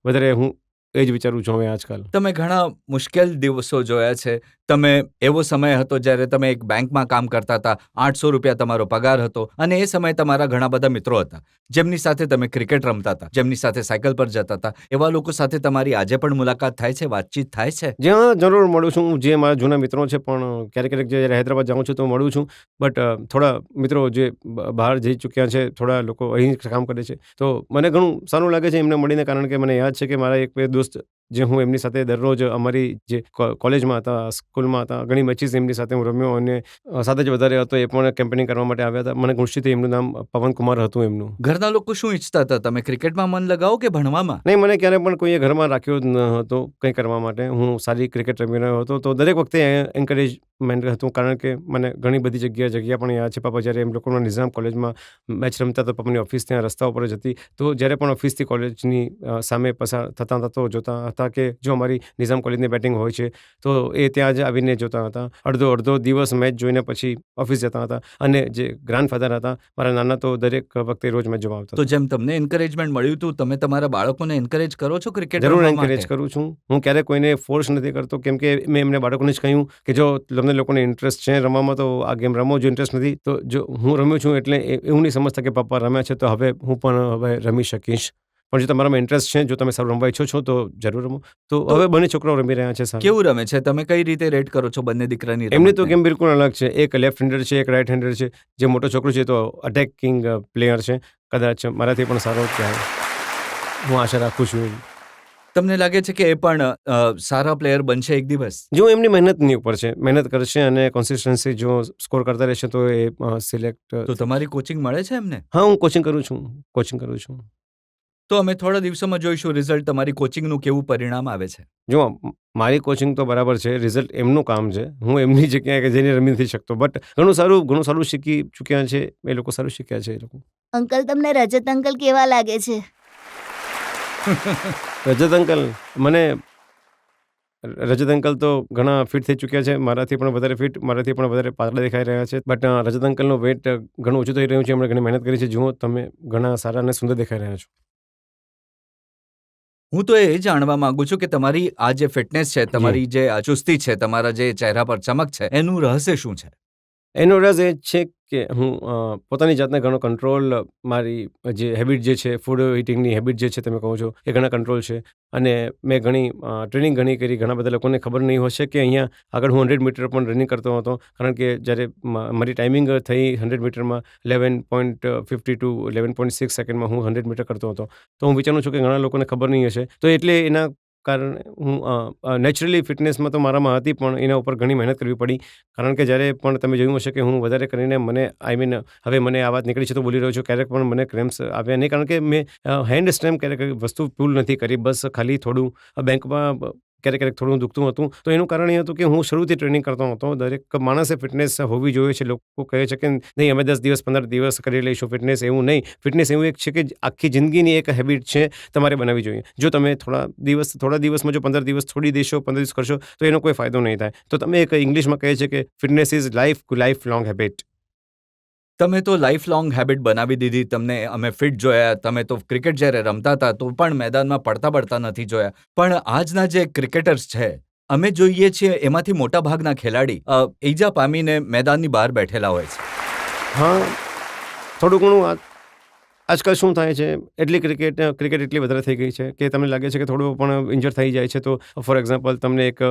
વધારે હું એ જ વિચારું છું હવે આજકાલ. તમે ઘણા મુશ્કેલ દિવસો જોયા છે. તમે એવો સમય હતો જ્યારે તમે એક બેંકમાં કામ કરતા હતા, 800 રૂપિયા તમારો પગાર હતો, અને એ સમયે તમારા ઘણા બધા મિત્રો હતા જેમની સાથે તમે ક્રિકેટ રમતા હતા, જેમની સાથે સાયકલ પર જતા હતા. એવા લોકો સાથે તમારી આજે પણ મુલાકાત થાય છે, વાતચીત થાય છે? જ્યાં જરૂર મળું છું. જે મારા જૂના મિત્રો છે, પણ ક્યારેક જ્યારે હૈદરાબાદ જાઉં છું તો મળું છું. બટ થોડા મિત્રો જે બહાર જઈ ચૂક્યા છે, થોડા લોકો અહીં કામ કરે છે, તો મને ઘણું સારું લાગે છે એમને મળીને. કારણ કે મને યાદ છે કે મારા એક બે દોસ્ત, જે હું એમની સાથે દરરોજ અમારી જે કોલેજમાં હતા, સ્કૂલમાં હતા, ઘણી મેચીસ એમની સાથે હું રમ્યો, અને સાથે જ વધારે હતો એ પણ કેમ્પેનિંગ કરવા માટે આવ્યા હતા. મને ખુશી થઈ. એમનું નામ પવન કુમાર હતું એમનું. ઘરના લોકો શું ઈચ્છતા હતા? તમે ક્રિકેટમાં મન લગાવો કે ભણવામાં? નહીં, મને ક્યારે પણ કોઈએ ઘરમાં રાખ્યો જ ન હતો કંઈ કરવા માટે. હું સારી ક્રિકેટ રમી રહ્યો હતો, તો દરેક વખતે એન્કરેજમેન્ટ હતું. કારણ કે મને ઘણી બધી જગ્યા પણ યાદ છે. પપ્પા જ્યારે એમ લોકોના નિઝામ કોલેજમાં મેચ રમતા, તો પપ્પાની ઓફિસ ત્યાં રસ્તા ઉપર જ હતી. તો જ્યારે પણ ઓફિસથી કોલેજની સામે પસાર થતા હતા તો જોતા હતા કે જો અમારી નિઝામ કોલેજની બેટિંગ હોય છે, તો એ ત્યાં જ આવીને જોતા હતા. અડધો દિવસ મેચ જોઈને પછી ઓફિસ જતા હતા. અને જે ગ્રાન્ડફાધર હતા મારા નાના, તો દરેક વખતે રોજ મેચ જોવા આવતા. તો જેમ તમને એન્કરેજમેન્ટ મળ્યું હતું, તમે તમારા બાળકોને એન્કરેજ કરો છો ક્રિકેટ? જરૂર એન્કરેજ કરું છું. હું ક્યારેય કોઈને ફોર્સ નથી કરતો, કેમ કે મેં એમને બાળકોને જ કહ્યું કે જો તમને લોકોને ઇન્ટરેસ્ટ છે રમવામાં, તો આ ગેમ રમો. જો ઇન્ટરેસ્ટ નથી, તો જો હું રમ્યો છું એટલે એવું નહીં સમજતા કે પપ્પા રમ્યા છે તો હવે હું પણ હવે રમી શકીશ. પણ જો તમારામાં ઇન્ટરેસ્ટ છે, જો તમે સારું રમવા ઈચ્છો છો, તો જરૂર રમો. તો હવે બંને છોકરાઓ રમી રહ્યા છે. કેવું રમે છે? તમે કઈ રીતે રેટ કરો છો બંને દીકરાની? એમની તો ગેમ બિલકુલ અલગ છે. એક લેફ્ટ હેન્ડર છે, એક રાઈટ હેન્ડર છે. જે મોટો છોકરો છે તો અટેકિંગ પ્લેયર છે. કદાચ મારાથી પણ સારો કહેવાય, હું આશા રાખું છું. તમને લાગે છે કે એ પણ સારા પ્લેયર બનશે એક દિવસ? જો એમની મહેનતની ઉપર છે, મહેનત કરશે અને કોન્સિસ્ટન્સી જો સ્કોર કરતા રહેશે તો એ સિલેક્ટ. તો તમારી કોચિંગ મળે છે એમને? હા, હું કોચિંગ કરું છું. તો અમે થોડા દિવસોમાં જોઈશું રિઝલ્ટ તમારી કોચિંગનું કેવું પરિણામ આવે છે. જો મારી કોચિંગ તો બરાબર છે, રિઝલ્ટ એમનું કામ છે. હું એમની જગ્યાએ કે જઈને રમી નથી શકતો. બટ ઘણું સારું શીખી ચૂક્યા છે એ લોકો. સારું શીખ્યા છે એ લોકો. અંકલ, તમને રજત અંકલ કેવા લાગે છે? રજત અંકલ તો ઘણા ફિટ થઈ ચૂક્યા છે. મારાથી પણ વધારે ફિટ, મારાથી પણ વધારે પાતળા દેખાઈ રહ્યા છે. બટ રજત અંકલનું વેઇટ ઘણું ઓછું થઈ રહ્યું છે. એમણે ઘણી મહેનત કરી છે. જુઓ, તમે ઘણા સારા અને સુંદર દેખાઈ રહ્યા છો. હું તો એ જાણવા માંગુ છું કે તમારી આ જે ફિટનેસ છે, તમારી જે આ ચુસ્તી છે, તમારા જે ચહેરા પર ચમક છે, એનું રહસ્ય શું છે? એનો રાઝ એ જ છે કે હું પોતાની જાતને ઘણો કંટ્રોલ મારી જે હેબિટ જે છે ફૂડ ઇટિંગની હેબિટ જે છે તમે કહો છો એ ઘણા કંટ્રોલ છે. અને મેં ઘણી ટ્રેનિંગ ઘણી કરી. ઘણા બધા લોકોને ખબર નહીં હશે કે અહીંયા આગળ હું 100 મીટર પણ રનિંગ કરતો હતો. કારણ કે જ્યારે મારી ટાઈમિંગ થઈ 100 મીટરમાં 11.52 11.6 સેકન્ડમાં હું 100 મીટર કરતો હતો. તો હું વિચારું છું કે ઘણા લોકોને ખબર નહીં હશે. તો એટલે એના કારણે હું નેચરલી ફિટનેસમાં તો મારામાં હતી પણ એના ઉપર ઘણી મહેનત કરવી પડી. કારણ કે જ્યારે પણ તમે જોયું હશે કે હું વધારે કરીને મને હવે મને આ વાત નીકળી છે તો બોલી રહ્યો છું. ક્યારેક પણ મને ક્રેમ્પ્સ આવ્યા નહીં. કારણ કે મેં હેન્ડ સ્ટ્રેમ ક્યારેક વસ્તુ પુલ નથી કરી. બસ ખાલી થોડું બેંકમાં ક્યારેક થોડું દુખતું હતું. તો એનું કારણ એ હતું કે હું શરૂથી ટ્રેનિંગ કરતો હતો. દરેક માણસે ફિટનેસ હોવી જોઈએ છે. લોકો કહે છે કે નહીં અમે 10 દિવસ 15 દિવસ કરી લઈશું ફિટનેસ. એવું નહીં. ફિટનેસ એવું એક છે કે આખી જિંદગીની એક હેબિટ છે તમારે બનાવવી જોઈએ. જો તમે થોડા દિવસમાં જો 15 દિવસ છોડી દેશો 15 દિવસ કરશો તો એનો કોઈ ફાયદો નહીં થાય. તો તમે એક ઇંગ્લિશમાં કહે છે કે fitness is life long habit. તમે તો લાઈફ લોંગ હેબિટ બનાવી દીધી. તમને અમે ફિટ જોયા. તમે તો ક્રિકેટ જ્યારે રમતા હતા તો પણ મેદાનમાં પડતા નથી જોયા. પણ આજના જે ક્રિકેટર્સ છે અમે જોઈએ છીએ એમાંથી મોટા ભાગના ખેલાડી ઈજા પામીને મેદાનની બહાર બેઠેલા હોય છે. હા, થોડું ઘણું આજકાલ શું થાય છે એટલી ક્રિકેટ એટલી વધારે થઈ ગઈ છે કે તમને લાગે છે કે થોડું પણ ઇન્જર થઈ જાય છે તો ફોર એક્ઝામ્પલ તમને એક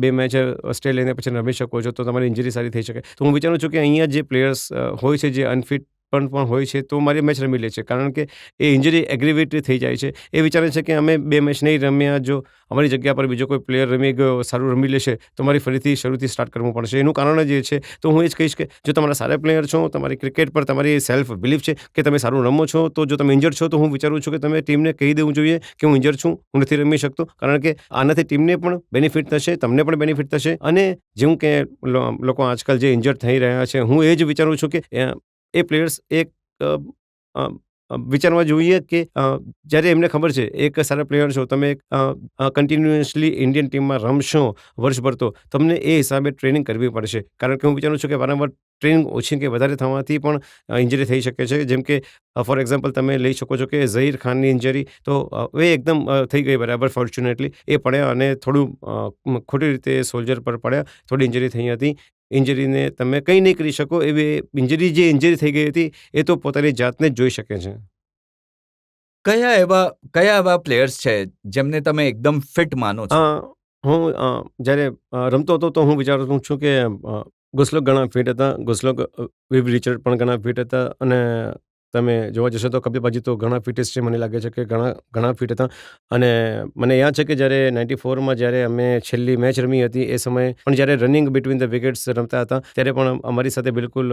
બે મેચ સ્ટે લઈને પછી રમી શકો છો તો તમારી ઇન્જરી સારી થઈ શકે. તો હું વિચારું છું કે અહીંયા જે પ્લેયર્સ હોય છે જે અનફિટ પણ હોય છે તો મારી મેચ રમી લે છે. કારણ કે એ ઇન્જરી એગ્રીવેટ થઈ જાય છે. એ વિચારે છે કે અમે 2 મેચ નહીં રમ્યા, જો અમારી જગ્યા પર બીજો કોઈ પ્લેયર રમી ગયો સારું રમી લેશે તો મારી ફરીથી શરૂથી સ્ટાર્ટ કરવું પડશે. એનું કારણ જ એ છે. તો હું એ જ કહીશ કે જો તમારા સારા પ્લેયર છો, તમારી ક્રિકેટ પર તમારી સેલ્ફ બિલીફ છે કે તમે સારું રમો છો, તો જો તમે ઇન્જર છો તો હું વિચારું છું કે તમે ટીમને કહી દેવું જોઈએ કે હું ઇન્જર છું, હું નથી રમી શકતો. કારણ કે આનાથી ટીમને પણ બેનિફિટ થશે, તમને પણ બેનિફિટ થશે. અને જેવું કે લોકો આજકાલ જે ઇન્જર થઈ રહ્યા છે હું એ જ વિચારું છું કે એ પ્લેયર્સ એક વિચારવા જોઈએ કે જ્યારે એમને ખબર છે એક સારા પ્લેયર છો, તમે કન્ટિન્યુઅસલી ઇન્ડિયન ટીમમાં રમશો વર્ષભર તો તમને એ હિસાબે ટ્રેનિંગ કરવી પડશે. કારણ કે હું વિચારું છું કે વારંવાર ટ્રેનિંગ ઓછી કે વધારે થવાથી પણ ઇન્જરી થઈ શકે છે. જેમ કે ફોર એક્ઝામ્પલ તમે લઈ શકો છો કે ઝહીર ખાનની ઇન્જરી તો એ એકદમ થઈ ગઈ બરાબર. ફોર્ચ્યુનેટલી એ પડ્યા અને થોડું ખોટી રીતે સોલ્જર પર પડ્યા, થોડી ઇન્જરી થઈ હતી. ઇન્જરીને તમે કંઈ નહીં કરી શકો. એવી ઇન્જરી થઈ ગઈ હતી એ તો પોતાની જાતને જ જોઈ શકે છે. કયા એવા પ્લેયર્સ છે જેમને તમે એકદમ ફિટ માનો છો? હું જ્યારે રમતો હતો તો હું વિચારતો છું કે ગુસલોક ઘણા ફિટ હતા. ગુસલોક વિવ રિચર્ડ પણ ઘણા ફિટ હતા. અને તમે જોવા જશો તો કપિલ તો ઘણા ફિટેસ્ટ છે. મને લાગે છે કે ઘણા ફિટ હતા. અને મને યાદ છે કે જ્યારે 94માં જ્યારે અમે છેલ્લી મેચ રમી હતી એ સમયે પણ જ્યારે રનિંગ બિટવીન ધ વિકેટ્સ રમતા હતા ત્યારે પણ અમારી સાથે બિલકુલ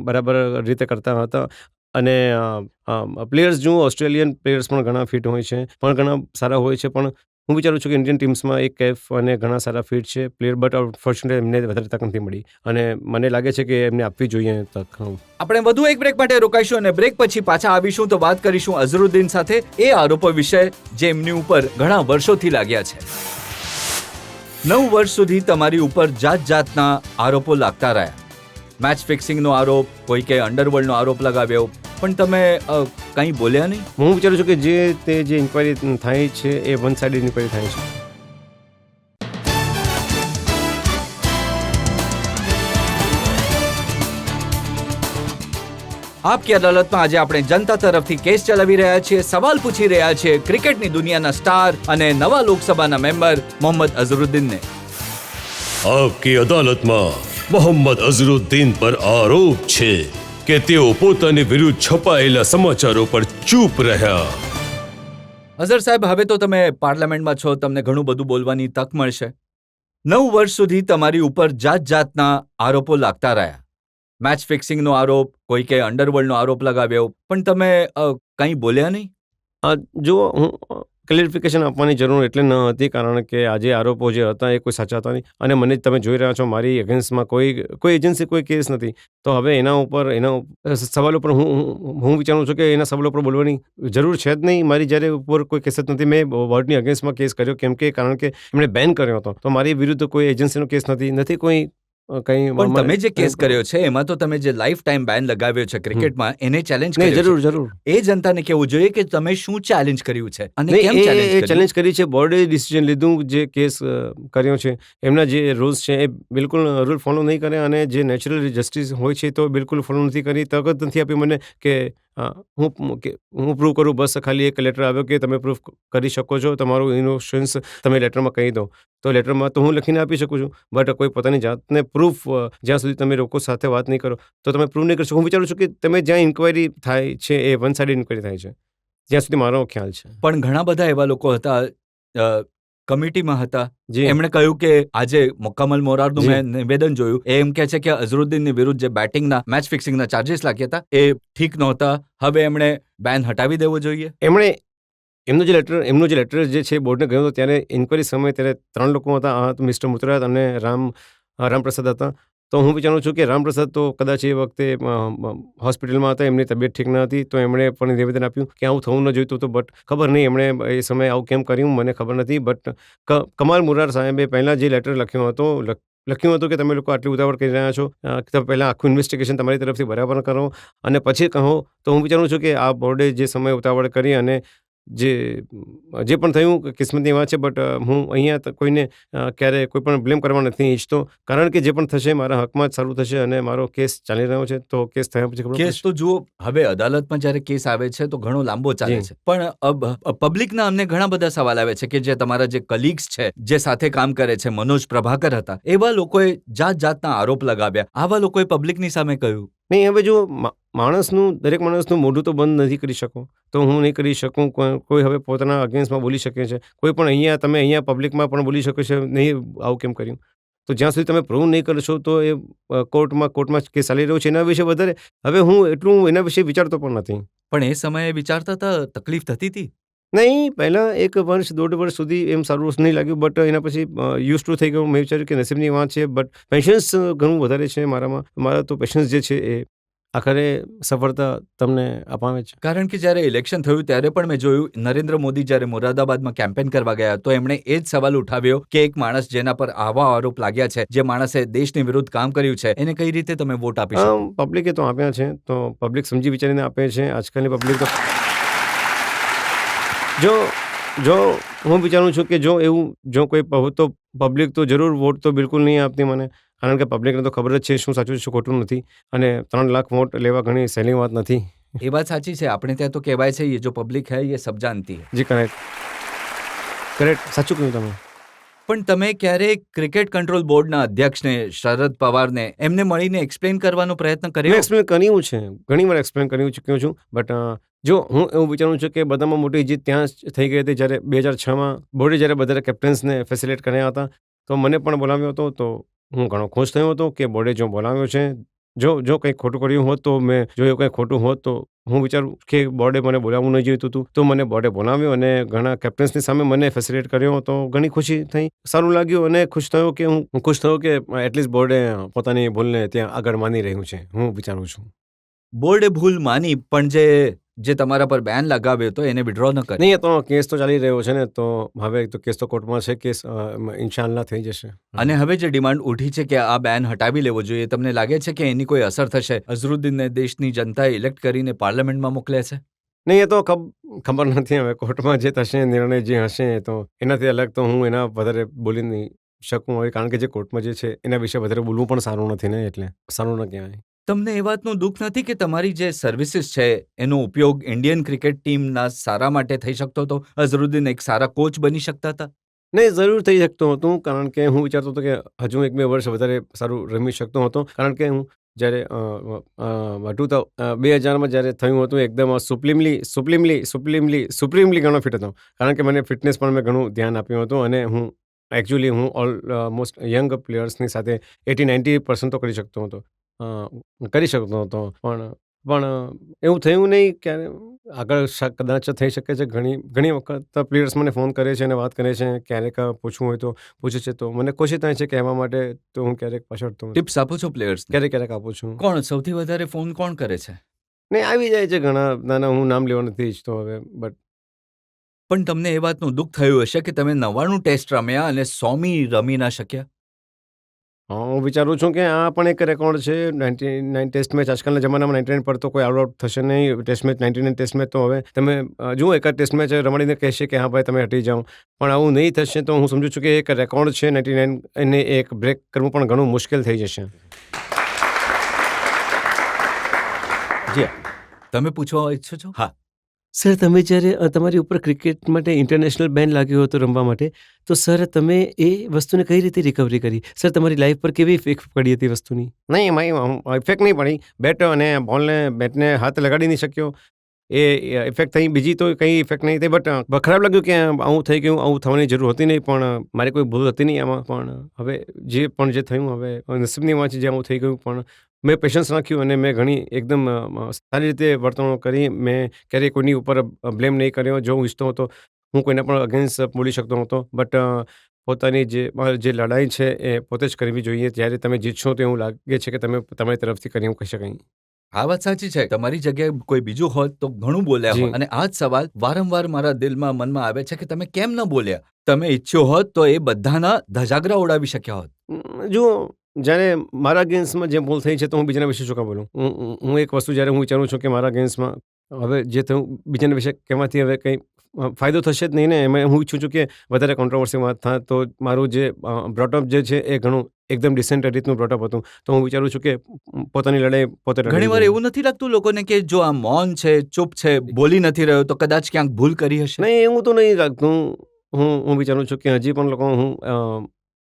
બરાબર રીતે કરતા હતા. અને પ્લેયર્સ જુઓ, ઓસ્ટ્રેલિયન પ્લેયર્સ પણ ઘણા ફિટ હોય છે, પણ ઘણા સારા હોય છે. પણ હું વિચારું છું કે ઇન્ડિયન ટીમ્સમાં એક કેફ અને ઘણા સારા ફિટ છે પ્લેયર, બટ અનફોર્ચ્યુનેટલી એમને વધારે તક નથી મળી. અને મને લાગે છે કે એમને આપવી જોઈએ તક. આપણે વધુ એક બ્રેક માટે રોકાઈશું અને બ્રેક પછી પાછા આવીશું તો વાત કરીશું અઝરુદ્દીન સાથે એ આરોપો વિશે જે એમની ઉપર ઘણા વર્ષોથી લાગ્યા છે. 9 વર્ષ સુધી તમારી ઉપર જાતના આરોપો લાગતા રહ્યા. મેચ ફિક્સિંગનો આરોપ, કોઈ કે અંડરવર્લ્ડનો આરોપ લગાવ્યો, પણ તમે કંઈ બોલ્યા નહીં. હું વિચારું છું કે જે ઇન્ક્વાયરી થાય છે એ વન સાઇડેડ ઇન્ક્વાયરી થાય છે. આપકી અદાલતમાં આજે આપણે જનતા તરફથી કેસ ચલાવી રહ્યા છીએ. સવાલ પૂછી રહ્યા છીએ ક્રિકેટની દુનિયાના સ્ટાર અને નવા લોકસભાના મેમ્બર મોહમ્મદ અઝરુદ્દીનને. આપકી અદાલતમાં મોહમ્મદ અઝરુદ્દીન પર આરોપ છે કે તેઓ પોતાની વિરુદ્ધ છપાયેલા સમાચારો પર ચૂપ રહ્યા. અઝર સાહેબ, હવે તો તમે પાર્લામેન્ટમાં છો, તમને ઘણું બધું બોલવાની તક મળશે. 9 વર્ષ સુધી તમારી ઉપર જાતના આરોપો લાગતા રહ્યા. મેચ ફિક્સિંગનો આરોપ, કોઈ કે અંડરવર્લ્ડનો આરોપ લગાવ્યો, પણ તમે કંઈ બોલ્યા નહીં. જો હું ક્લેરિફિકેશન આપવાની જરૂર એટલે ન હતી કારણ કે આજે આરોપો જે હતા એ કોઈ સાચા હતા નહીં. અને મને તમે જોઈ રહ્યા છો મારી અગેન્સ્ટમાં કોઈ એજન્સી કોઈ કેસ નથી. તો હવે એના સવાલો પર હું વિચારું છું કે એના સવાલો પર બોલવાની જરૂર છે જ નહીં. મારી જ્યારે ઉપર કોઈ કેસ જ નથી. મેં બોર્ડની અગેન્સ્ટમાં કેસ કર્યો કારણ કે એમણે બેન કર્યો હતો. તો મારી વિરુદ્ધ કોઈ એજન્સીનો કેસ નથી કોઈ કંઈ પણ તમે જે કેસ કર્યો છે એમાં તો તમે જે લાઈફ ટાઈમ બેન લગાવ્યો છે ક્રિકેટમાં એને ચેલેન્જ નહીં, કર્યો જરૂર જરૂર છે. એ જનતાને કહેવું જોઈએ કે તમે શું ચેલેન્જ કર્યું છે અને નહીં, કેમ ચેલેન્જ કર્યું. ચેલેન્જ કરી છે. બોર્ડે ડિસિઝન લીધું, જે કેસ કર્યો છે એમના જે રૂલ્સ છે એ બિલકુલ રૂલ ફોલો નહીં કરે, અને જે નેચરલ જસ્ટિસ હોય છે તો બિલકુલ ફોલો નથી કરી. તરત નથી આપી મને કે હું પ્રૂવ કરું. બસ ખાલી એક લેટર આવ્યો કે તમે પ્રૂફ કરી શકો છો, તમારું ઇનોસન્સ તમે લેટરમાં કહી દો. તો લેટરમાં તો હું લખીને આપી શકું છું, બટ કોઈ પોતાની જાતને પ્રૂફ જ્યાં સુધી તમે લોકો સાથે વાત નહીં કરો તો તમે પ્રૂવ નહીં કરી શકો. હું વિચારું છું કે તમે જ્યાં ઇન્ક્વાયરી થાય છે એ વન સાઇડ ઇન્ક્વાયરી થાય છે, જ્યાં સુધી મારો ખ્યાલ છે. પણ ઘણા બધા એવા લોકો હતા કમિટીમાં હતા, જી એમણે કહ્યું કે આજે મુકમ્મલ મોરારનું જી. મેં નિવેદન જોયું, એ એમ કહે છે કે અઝરુદ્દીનની વિરુદ્ધ જે બેટિંગના મેચ ફિક્સિંગના ચાર્જિસ લાગ્યા હતા એ ઠીક નહોતા, હવે એમણે બેન હટાવી દેવો જોઈએ. એમણે એમનો જે લેટર જે છે બોર્ડને ગયો હતો ત્યારે ઇન્ક્વાયરી સમયે ત્યારે 3 લોકો હતા, મિસ્ટર મુતુરાજ અને રામપ્રસાદ હતા. તો હું વિચારું છું કે રામપ્રસાદ તો કદાચ એ વખતે હોસ્પિટલમાં હતા, એમની તબિયત ઠીક ન હતી, તો એમણે પણ નિવેદન આપ્યું કે આવું થવું ન જોઈતું હતું. બટ ખબર નહીં એમણે એ સમયે આવું કેમ કર્યું, મને ખબર નથી. બટ કમાલ મુરાર સાહેબે પહેલાં જે લેટર લખ્યો હતો લખ્યું હતું કે તમે લોકો આટલી ઉતાવળ કરી રહ્યા છો, તમે પહેલાં આખું ઇન્વેસ્ટિગેશન તમારી તરફથી બરાબર કરો અને પછી કહો. તો હું વિચારું છું કે આ બોર્ડે જે સમય ઉતાવળ કરી અને જે પણ થયું કિસ્મતની વાત છે. બટ હું અહીંયા કોઈને ક્યારે કોઈ પણ બ્લેમ કરવા નથી ઈચ્છતો, કારણ કે જે પણ થશે મારા હકમાં જ સારું થશે, અને મારો કેસ ચાલી રહ્યો છે. તો કેસ થયા પછી ખબર કેસ તો જુઓ, હવે અદાલતમાં જ્યારે કેસ આવે છે તો ઘણો લાંબો ચાલે જી. છે, પણ પબ્લિકના અમને ઘણા બધા સવાલ આવે છે કે જે તમારા જે કલીગ્સ છે, જે સાથે કામ કરે છે, મનોજ પ્રભાકર હતા, એવા લોકોએ જાતના આરોપ લગાવ્યા. આવા લોકોએ પબ્લિકની સામે કહ્યું. નહીં. હવે જો દરેક માણસનું મોઢું તો બંધ નથી કરી શકો, તો હું નહીં કરી શકું. કોઈ હવે પોતાના અગેન્સ્ટમાં બોલી શકે છે, કોઈ પણ તમે અહીંયા પબ્લિકમાં પણ બોલી શકો છો, નહીં આવું કેમ કર્યું. તો જ્યાં સુધી તમે પ્રૂવ નહીં કરશો તો એ કોર્ટમાં કેસ ચાલી રહ્યો છે એના વિશે વધારે હવે હું એટલું એના વિશે વિચારતો પણ નથી. પણ એ સમયે વિચારતા હતા, તકલીફ થતી હતી. નહીં, પહેલાં 1 વર્ષ 1.5 વર્ષ સુધી એમ સારું નહીં લાગ્યું, બટ એના પછી યુઝ ટુ થઈ ગયું. મેં વિચાર્યું કે નસીબની વાત છે, બટ પેશન્સ ઘણું વધારે છે મારા તો પેશન્સ જે છે એ આખરે સફળતા તમને અપાવે છે. કારણ કે જ્યારે ઇલેક્શન થયું ત્યારે પણ મેં જોયું, નરેન્દ્ર મોદી જ્યારે મોરાદાબાદમાં કેમ્પેન કરવા ગયા તો એમણે એ જ સવાલ ઉઠાવ્યો કે એક માણસ જેના પર આવા આરોપ લાગ્યા છે, જે માણસે દેશની વિરુદ્ધ કામ કર્યું છે, એને કઈ રીતે તમે વોટ આપી શકો. પબ્લિકે તો આપ્યા છે, તો પબ્લિક સમજી વિચારીને આપે છે. આજકાલની પબ્લિક તો જો હું વિચારું છું કે જો કોઈ તો પબ્લિક તો જરૂર વોટ તો બિલકુલ નહીં આપતી મને, કારણ કે પબ્લિકને તો ખબર જ છે શું સાચું છે શું ખોટું નથી, અને 3 લાખ વોટ લેવા ઘણી સહેલી વાત નથી. એ વાત સાચી છે, આપણે ત્યાં તો કહેવાય છે ये जो પબ્લિક है ये सब जानती है. જી કરેક્ટ સાચું કહ્યું તમે. પણ તમે ક્યારેક ક્રિકેટ કંટ્રોલ બોર્ડના અધ્યક્ષને શરદ પવારને એમને મળીને એક્સપ્લેન કરવાનો પ્રયત્ન મેં કર્યો. એક્સપ્લેન કર્યું છે, ઘણી વાર એક્સપ્લેન કરી ચૂક્યો છું. બટ જો હું એવું વિચારું છું કે બધામાં મોટી જીત ત્યાં જ થઈ ગઈ હતી જ્યારે 2006માં બોર્ડે જ્યારે બધા કેપ્ટન્સને ફેસિલિટેટ કર્યા હતા, તો મને પણ બોલાવ્યો હતો. તો હું ઘણો ખુશ થયો હતો કે બોર્ડે જો બોલાવ્યો છે. જો કંઈક ખોટું કર્યું હોત તો જો એવું કંઈ ખોટું હોત તો હું વિચારું કે બોર્ડે મને બોલાવવું નહીં જોઈતું હતું, તો મને બોર્ડે બોલાવ્યો અને ઘણા કેપ્ટન્સની સામે મને ફેસિલિટેટ કર્યો. તો ઘણી ખુશી થઈ, સારું લાગ્યું, અને ખુશ થયો કે એટલીસ્ટ બોર્ડે પોતાની ભૂલને ત્યાં આગળ માની રહ્યું છે, હું વિચારું છું. બોર્ડે ભૂલ માની, પણ જે તમારા પર બેન લગાવ્યો તો એને વિડ્રો ન કરે. નહીં, તો કેસ તો ચાલી રહ્યો છે ને, તો હવે તો કેસ તો કોર્ટમાં છે, કેસ ઇન્શાઅલ્લાહ થઈ જશે. અને હવે જે ડિમાન્ડ ઉઠી છે કે આ બેન હટાવી લેવો જોઈએ, તમને લાગે છે કે એની કોઈ અસર થશે? અઝરુદ્દીનને દેશની જનતાએ ઇલેક્ટ કરીને પાર્લામેન્ટમાં મોકલ્યા છે. નહીં, એ તો ખબર નથી. હવે કોર્ટમાં જે થશે, નિર્ણય જે હશે, તો એનાથી અલગ તો હું એના વધારે બોલી નહીં શકું હવે, કારણ કે જે કોર્ટમાં જે છે એના વિશે વધારે બોલવું પણ સારું નથી ને, એટલે સારું ન કહેવાય. તમને એ વાતનું દુઃખ નથી કે તમારી જે સર્વિસીસ છે એનો ઉપયોગ ઇન્ડિયન ક્રિકેટ ટીમના સારા માટે થઈ શકતો હતો? અઝરુદ્દીન એક સારા કોચ બની શકતા હતા. નહીં, જરૂર થઈ શકતો હતું, કારણ કે હું વિચારતો હતો કે હજુ 1-2 વર્ષ વધારે સારું રમી શકતો હતો, કારણ કે હું જ્યારે 2000માં જ્યારે થયું હતું એકદમ સુપ્રીમલી ઘણો ફિટ હતો, કારણ કે મને ફિટનેસ પણ મેં ઘણું ધ્યાન આપ્યું હતું, અને હું ઓલમોસ્ટ યંગ પ્લેયર્સની સાથે 80-90% તો કરી શકતો હતો. પણ એવું થયું નહીં. ક્યારે આગળ કદાચ થઈ શકે છે. ઘણી વખત પ્લેયર્સ મને ફોન કરે છે અને વાત કરે છે, ક્યારેક પૂછવું હોય તો પૂછે છે, તો મને કોશિશ થાય છે કહેવા માટે, તો હું ક્યારેક પાછળતો ટિપ્સ આપો છો પ્લેયર્સ? ક્યારેક આપું છું. કોણ સૌથી વધારે ફોન કોણ કરે છે? નહીં, આવી જાય છે ઘણા નાના, હું નામ લેવા નથી ઈચ્છતો હવે. બટ પણ તમને એ વાતનું દુઃખ થયું હશે કે તમે 99 ટેસ્ટ રમ્યા અને 100મી રમી ના શક્યા. હું વિચારું છું કે આ પણ એક રેકોર્ડ છે 99 ટેસ્ટ મેચ. આજકાલના જમાનામાં 99 પર તો કોઈ આઉટ થશે નહીં. ટેસ્ટ મેચ 99 ટેસ્ટ મેચ તો હવે તમે જુઓ એકાદ ટેસ્ટ મેચ રમાડીને કહેશે કે હા ભાઈ તમે હટી જાઓ, પણ આવું નહીં થશે. તો હું સમજુ છું કે એક રેકોર્ડ છે 99 એને એક બ્રેક કરવું પણ ઘણું મુશ્કેલ થઈ જશે. જી હા. તમે પૂછવા ઈચ્છો છો? હા. સર, તમે જ્યારે તમારી ઉપર ક્રિકેટ માટે ઇન્ટરનેશનલ બેન લાગ્યો હતો રમવા માટે, તો સર તમે એ વસ્તુને કઈ રીતે રિકવરી કરી? સર, તમારી લાઈફ પર કેવી ઇફેક્ટ પડી હતી વસ્તુની? નહીં એમાં ઇફેક્ટ નહીં પડી. બેટ અને બોલને બેટને હાથ લગાડી નહીં શક્યો એ ઇફેક્ટ થઈ. બીજી તો કંઈ ઇફેક્ટ નહીં થઈ. બટ ખરાબ લાગ્યું કે આવું થઈ ગયું. આવું થવાની જરૂર હતી નહીં, પણ મારી કોઈ ભૂલ હતી નહીં આમાં. પણ હવે જે થયું હવે નસીબની વાત છે, જે આવું થઈ ગયું. પણ મેં પેશન્સ રાખ્યું અને મેં ઘણી એકદમ સારી રીતે વર્તણૂક કરી. મેં ક્યારેય કોઈની ઉપર બ્લેમ નહીં કર્યો. જો હું ઈચ્છતો હતો હું કોઈને પણ અગેન્સ્ટ બોલી શકતો હતો. બટ પોતાની જે લડાઈ છે એ પોતે જ કરવી જોઈએ. જ્યારે તમે જીતશો તો એવું લાગે છે કે તમે તમારી તરફથી કરી, એવું કહી શકાય. આ વાત સાચી છે. તમારી જગ્યાએ કોઈ બીજું હોત તો ઘણું બોલ્યા જી. હોત. અને આ જ સવાલ વારંવાર મારા દિલમાં મનમાં આવે છે કે તમે કેમ ન બોલ્યા? તમે ઈચ્છ્યો હોત તો એ બધાના ધજાગરા ઉડાવી શક્યા હોત. જુઓ, જ્યારે મારા ગેમ્સમાં જે ભૂલ થઈ છે તો હું બીજાના વિશે શું કામ બોલું? હું એક વસ્તુ જ્યારે હું વિચારું છું કે મારા ગેમ્સમાં હવે જે થયું બીજાના વિશે કહેવાથી હવે કંઈ ફાયદો થશે જ નહીં ને. એમાં હું ઈચ્છું છું કે વધારે કોન્ટ્રોવર્સી વાત થાય. તો મારું જે બ્રોટઅપ જે છે એ ઘણું એકદમ ડિસેન્ટ રીતનું બ્રોટઅપ હતું. તો હું વિચારું છું કે પોતાની લડાઈ પોતે લડવી ઘણી વાર જોઈએ. એવું નથી લાગતું લોકોને કે જો આ મૌન છે, ચૂપ છે, બોલી નથી રહ્યો તો કદાચ ક્યાંક ભૂલ કરી હશે? નહીં, એવું તો નહીં લાગતું. હું વિચારું છું કે હજી પણ લોકો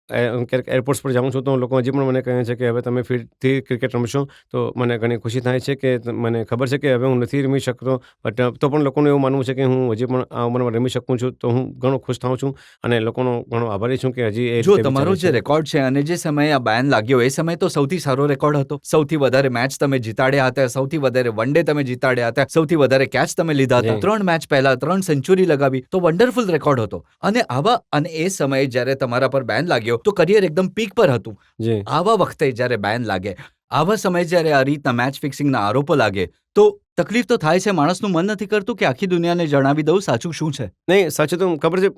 ક્યારેક એરપોર્ટ્સ પર જાઉં છું તો લોકો હજી પણ મને કહે છે કે હવે તમે ફિરથી ક્રિકેટ રમશો. તો મને ઘણી ખુશી થાય છે કે મને ખબર છે કે હવે હું નથી રમી શકતો. બટ તો પણ લોકોનું એવું માનવું છે કે હું હજી પણ આ ઉંમરમાં રમી શકું છું. તો હું ઘણો ખુશ થાઉં છું અને લોકોનો ઘણો આભારી છું કે હજી એ જો રીતે તમારો વિચારે જે છે. રેકોર્ડ છે અને જે સમયે આ બેન લાગ્યો એ સમય તો સૌથી સારો રેકોર્ડ હતો. સૌથી વધારે મેચ તમે જીતાડ્યા હતા, સૌથી વધારે વન ડે તમે જીતાડ્યા હતા, સૌથી વધારે કેચ તમે લીધા હતા, જી. 3 મેચ પહેલા 3 સેન્ચુરી લગાવી, તો વન્ડરફુલ રેકોર્ડ હતો. અને એ સમયે જ્યારે તમારા પર બેન લાગ્યો તો કરિયર એકદમ પીક પર હતું. જી. આવા વખતે જ્યારે બેન લાગે, આવા સમયે જ્યારે આ રીતના મેચ ફિક્સિંગના આરોપો લાગે તો તકલીફ તો થાય છે. માણસનું મન નથી કરતું કે આખી દુનિયાને જણાવી દઉં સાચું શું છે. નહીં, સાચું તો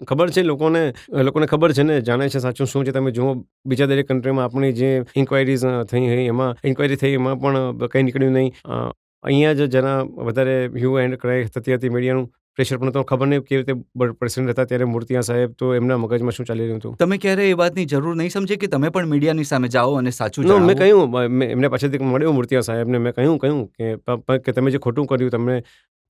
ખબર છે લોકોને ખબર છે ને, જાણે છે સાચું શું છે. તમે જુઓ બીજા દરેક કન્ટ્રીમાં આપણી જે ઇન્ક્વાયરીઝ ઇન્ક્વાયરી થઈ એમાં પણ કંઈ નીકળ્યું નહીં. અહીંયા જ જરા વધારે હ્યુ એન્ડ ક્રાય થતી હતી. મીડિયાનું પ્રેશર પણ તો ખબર નહીં કેવી રીતે પ્રેસિડેન્ટ હતા ત્યારે મૂર્તિયા સાહેબ, તો એમના મગજમાં શું ચાલી રહ્યું હતું. તમે ક્યારે એ વાતની જરૂર નહીં સમજે કે તમે પણ મીડિયાની સામે જાઓ અને સાચું નો, મેં જણાવો? કહ્યું, મેં એમને પાસેથી મળ્યો મૂર્તિયા સાહેબને. મેં કહ્યું કે તમે જે ખોટું કર્યું, તમને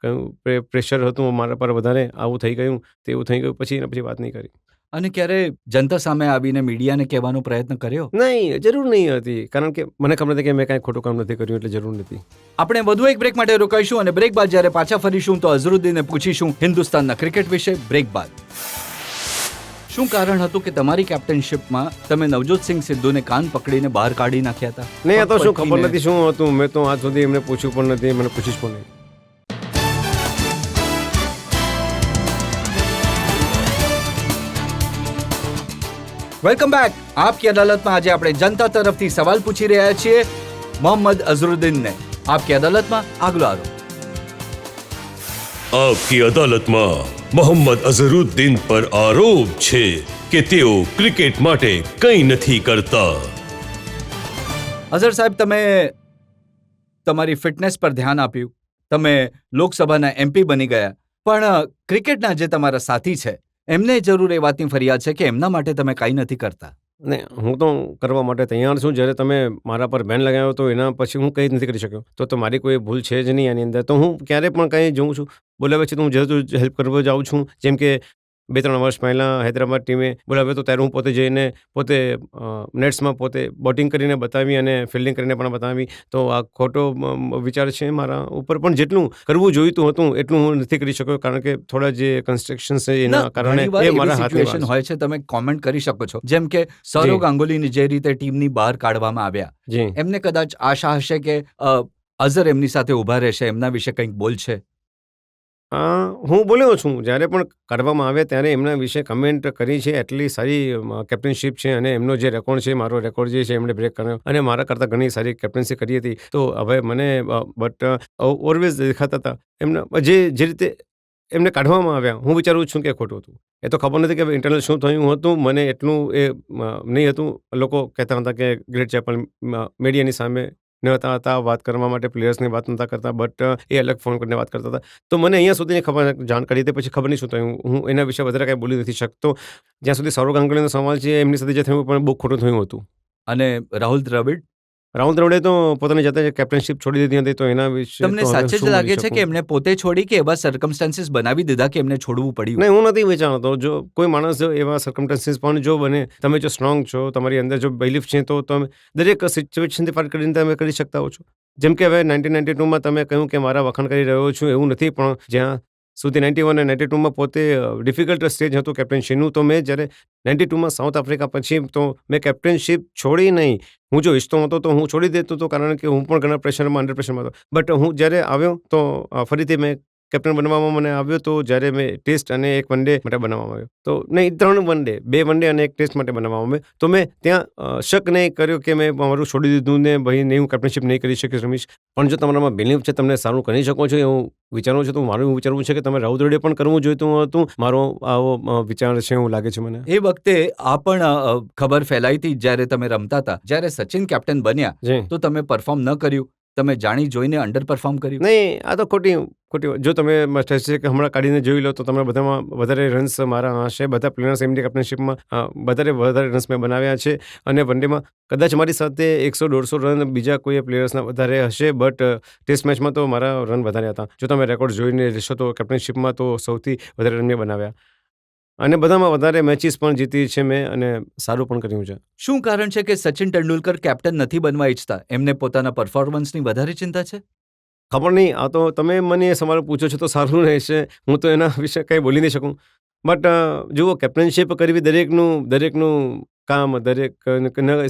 કહ્યું પ્રેશર હતું મારા પર વધારે, આવું થઈ ગયું, તેવું થઈ ગયું. પછી એના પછી વાત નહીં કરી. અને ક્યારે જનતા સામે આવીને મીડિયાને કહેવાનો પ્રયત્ન કર્યો? નહીં, જરૂર નહીં હતી. કારણ કે મને ખબર હતી કે મેં કાંઈ ખોટું કામ નથી કર્યું, એટલે જરૂર નથી. આપણે વધુ એક બ્રેક માટે રોકાઈશું અને બ્રેક બાદ જ્યારે પાછા ફરીશું તો અઝરુદ્દીનને પૂછીશું હિન્દુસ્તાનના ક્રિકેટ વિશે. બ્રેક બાદ. શું કારણ હતું કે તમારી કેપ્ટનશિપમાં તમે નવજોતસિંહ સિદ્ધુને કાન પકડીને બહાર કાઢી નાખ્યા હતા? નહીં, આ તો શું ખબર પત્નીને- નથી શું હતું. મેં તો આજ સુધી એમને પૂછ્યું પણ નથી, મને પૂછીશ પણ નહીં. Welcome back. આપકી અદાલતમાં આજે આપણે જનતા તરફથી સવાલ પૂછી રહ્યા છીએ મોહમ્મદ અઝરુદ્દીનને. આપકી અદાલતમાં આગલો આરોપ. આપકી અદાલતમાં મોહમ્મદ અઝરુદ્દીન પર આરોપ છે કે તેઓ ક્રિકેટ માટે કંઈ નથી કરતા. અઝર સાહેબ, તમે તમારી ફિટનેસ પર ધ્યાન આપ્યું, તમે લોકસભાના MP બની ગયા, પણ ક્રિકેટના જે તમારા સાથી છે એમને જરૂર એ વાતની ફરિયાદ છે કે એમના માટે તમે કંઈ નથી કરતા. નહીં, હું તો કરવા માટે તૈયાર છું. જ્યારે તમે મારા પર બેન લગાવ્યો તો એના પછી હું કંઈ જ નથી કરી શક્યો. તો મારી કોઈ ભૂલ છે જ નહીં આની અંદર. તો હું ક્યારે પણ કંઈ જોઉં છું, બોલાવે છે તો હું જરૂર હેલ્પ કરવા જાઉં છું. જેમ કે 2-3 વર્ષ પહેલાં હૈદરાબાદ ટીમે બોલાવ્યો તો ત્યારે હું પોતે જઈને પોતે નેટ્સમાં પોતે બોટિંગ કરીને બતાવી અને ફિલ્ડિંગ કરીને પણ બતાવી. તો આ ખોટો વિચાર છે મારા ઉપર. પણ જેટલું કરવું જોઈતું હતું એટલું હું નથી કરી શક્યો, કારણ કે થોડા જે કન્સ્ટ્રક્શન છે એના કારણે ઘણીવાર એ એવી મારા હાથની સિચ્યુએશન વાત હોય છે, તમે કોમેન્ટ કરી શકો છો. જેમ કે સૌરવ જી. ગાંગુલીને જે રીતે ટીમની બહાર કાઢવામાં આવ્યા, છે. જી. એમને કદાચ આશા હશે કે અઝર એમની સાથે ઊભા રહેશે, એમના વિશે કંઈક બોલશે. હું બોલ્યો છું. જ્યારે પણ કાઢવામાં આવે ત્યારે એમના વિશે કમેન્ટ કરી છે. એટલી સારી કેપ્ટનશીપ છે અને એમનો જે રેકોર્ડ છે, મારો રેકોર્ડ જે છે એમણે બ્રેક કર્યો અને મારા કરતાં ઘણી સારી કેપ્ટન્સી કરી હતી. તો હવે મને બટ ઓલવેઝ દેખાતા હતા એમના જે રીતે એમને કાઢવામાં આવ્યા, હું વિચારું છું કે ખોટું હતું. એ તો ખબર નથી કે ઇન્ટરનલ શું થયું હતું. મને એટલું નહીં હતું. લોકો કહેતા હતા કે ગ્રેટ ચેપલ મીડિયાની સામે નહોતા હતા વાત કરવા માટે, પ્લેયર્સની વાત નહોતા કરતા, બટ એ અલગ ફોન કરીને વાત કરતા હતા. તો મને અહીંયા સુધીની ખબર જાણ કરી હતી, પછી ખબર નહીં શું થયું. હું એના વિશે વધારે કાંઈ બોલી નથી શકતો. જ્યાં સુધી સૌરવ ગાંગુલીનો સવાલ છે, એમની સાથે જે થયું પણ બહુ ખોટું થયું હતું. અને રાહુલ દ્રવિડ, રાહુલ દ્રવિડે તો પોતાની જાતે કેપ્ટનશીપ છોડી દીધી હતી, તો એના વિશે તમને તો હવે સાચે શું જ લાગે બોલી છે શકું? કે એમને પોતે છોડી કે એવા સર્કમસ્ટાન્સીસ બનાવી દીધા કે એમને છોડવું પડ્યું? નહીં, હું નથી વિચારતો. જો કોઈ માણસ જો એવા સર્કમસ્ટન્સીસ પણ જો બને, તમે જો સ્ટ્રોંગ છો, તમારી અંદર જો બિલીફ છે, તો તમે દરેક સિચ્યુએશનથી પાર કરીને તમે કરી શકતા હો છો. જેમ કે હવે 1992માં તમે કહ્યું કે મારા વખાણ કરી રહ્યો છું, એવું નથી. પણ જ્યાં સુધી 91 અને 92માં પોતે ડિફિકલ્ટ સ્ટેજ હતું કેપ્ટનશીપનું, તો મેં જ્યારે 92માં સાઉથ આફ્રિકા પછી તો મેં કેપ્ટનશીપ છોડી નહીં. હું જો ઈચ્છતો હતો તો હું છોડી દેતો હતો, કારણ કે હું પણ ઘણા પ્રેશરમાં, અંડર પ્રેશરમાં હતો. બટ હું જ્યારે આવ્યો તો ફરીથી મેં કેપ્ટન બનવામાં મને આવ્યો, તો જ્યારે મેં ટેસ્ટ અને એક વન ડે માટે બનાવવામાં આવ્યો. તો નહીં, 3 વન ડે, 2 વન ડે અને એક ટેસ્ટ માટે બનાવવામાં આવ્યો. તો મેં ત્યાં શક નહીં કર્યો કે મેં મારું છોડી દીધું ને ભાઈ નહીં, હું કેપ્ટનશીપ નહીં કરી શકીશ રમીશ. પણ જો તમારામાં બિલીફ છે, તમને સારું કરી શકો છો, એવું વિચારું છું, તો મારું એવું વિચારવું છે કે તમે રાહુલ દ્રવિડે પણ કરવું જોઈતું હતું. મારો આવો વિચાર છે, એવું લાગે છે મને. એ વખતે આ પણ ખબર ફેલાઈ હતી જ્યારે તમે રમતા હતા, જ્યારે સચિન કેપ્ટન બન્યા જી. તો તમે પરફોર્મ ન કર્યું, તમે જાણી જોઈને અંડર પરફોર્મ કર્યું. નહીં, આ તો ખોટી જો તમે સ્ટેટિસ્ટિક હમણાં કાઢીને જોઈ લો, તો તમે બધામાં વધારે રન્સ મારા હશે. બધા પ્લેયર્સ એમની કેપ્ટનશીપમાં વધારે રન્સ મેં બનાવ્યા છે. અને વન ડેમાં કદાચ મારી સાથે 100-150 રન બીજા કોઈ પ્લેયર્સના વધારે હશે, બટ ટેસ્ટ મેચમાં તો મારા રન વધારે હતા. જો તમે રેકોર્ડ જોઈને લેશો તો કેપ્ટનશીપમાં તો સૌથી વધારે રન મેં બનાવ્યા, અને બધામાં વધારે મેચીસ પણ જીતી છે મેં, અને સારું પણ કર્યું છે. શું કારણ છે કે સચિન તેંડુલકર કેપ્ટન નથી બનવા ઈચ્છતા? એમને પોતાના પરફોર્મન્સની વધારે ચિંતા છે? ખબર નહીં, આ તો તમે મને સવાલ પૂછો છો તો સારું રહેશે. હું તો એના વિશે કંઈ બોલી નહીં શકું. બટ જુઓ, કેપ્ટનશીપ કરવી દરેકનું કામ, દરેક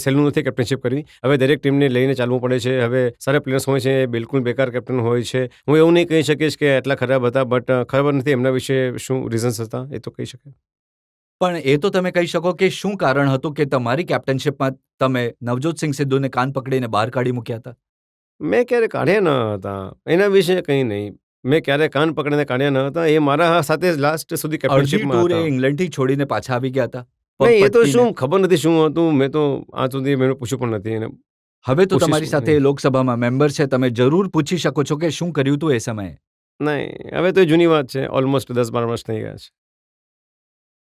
સહેલું નથી કેપ્ટનશીપ કરવી. હવે દરેક ટીમને લઈને ચાલવું પડે છે. હવે સારા પ્લેયર્સ હોય છે, બિલકુલ બેકાર કેપ્ટન હોય છે. હું એવું નહીં કહી શકીશ કે એટલા ખરાબ હતા, બટ ખબર નથી એમના વિશે શું રીઝન્સ હતા, એ તો કહી શકે. પણ એ તો તમે કહી શકો કે શું કારણ હતું કે તમારી કેપ્ટનશીપમાં તમે નવજોતસિંહ સિદ્ધુને કાન પકડીને બહાર કાઢી મૂક્યા હતા? મેં ક્યારે કાઢ્યા ન હતા, એના વિશે કંઈ નહીં. મેં ક્યારે કાન પકડીને કાઢ્યા ન હતા. એ મારા સાથે લાસ્ટ સુધી અડધી કેપ્ટનશીપમાં ટૂર હતા. એ ઇંગ્લેન્ડથી છોડીને પાછા આવી ગયા હતા. પગ નહીં, એ તો પટકીને. શું ખબર નથી શું હતું. મેં તો આજ સુધી મેં પૂછ્યું પણ નથી એને. હવે તો કોશિશ તમારી પણ સાથે લોકસભામાં મેમ્બર છે, તમે જરૂર પૂછી શકો છો કે શું કર્યું હતું એ સમયે. નહીં, હવે તો એ જૂની વાત છે. ઓલમોસ્ટ 10-12 વર્ષ થઈ ગયા છે.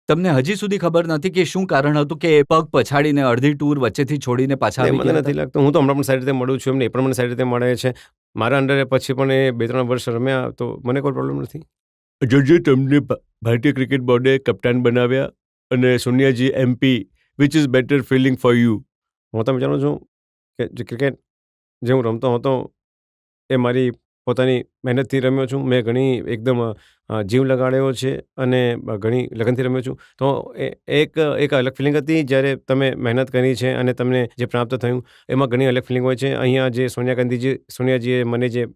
તમને હજી સુધી ખબર નથી કે શું કારણ હતું કે એ પગ પછાડીને અડધી ટૂર વચ્ચેથી છોડીને પાછા નહીં, આવી મને ગયા નથી હતા? લાગતું. હું તો હમણાં પણ સારી રીતે મળું છું એમને, એ પણ મને સારી રીતે મળે છે. મારા અંડરે પછી પણ એ 2-3 વર્ષ રમ્યા, તો મને કોઈ પ્રોબ્લેમ નથી. અજયજી, તમને ભારતીય ક્રિકેટ બોર્ડે કપ્તાન બનાવ્યા અને Soniaji MP, which is better feeling for you? હું તો વિચારું છું કે જે ક્રિકેટ જે હું રમતો હતો, એ મારી પોતાની મહેનતથી રમ્યો છું. મેં ઘણી એકદમ જીવ લગાડ્યો છે અને ઘણી લગનથી રમ્યો છું. તો એક અલગ ફિલિંગ હતી જ્યારે તમે મહેનત કરી છે અને તમને જે પ્રાપ્ત થયું, એમાં ઘણી અલગ ફિલિંગ હોય છે. અહીંયા જે સોનિયાજીએ મને જે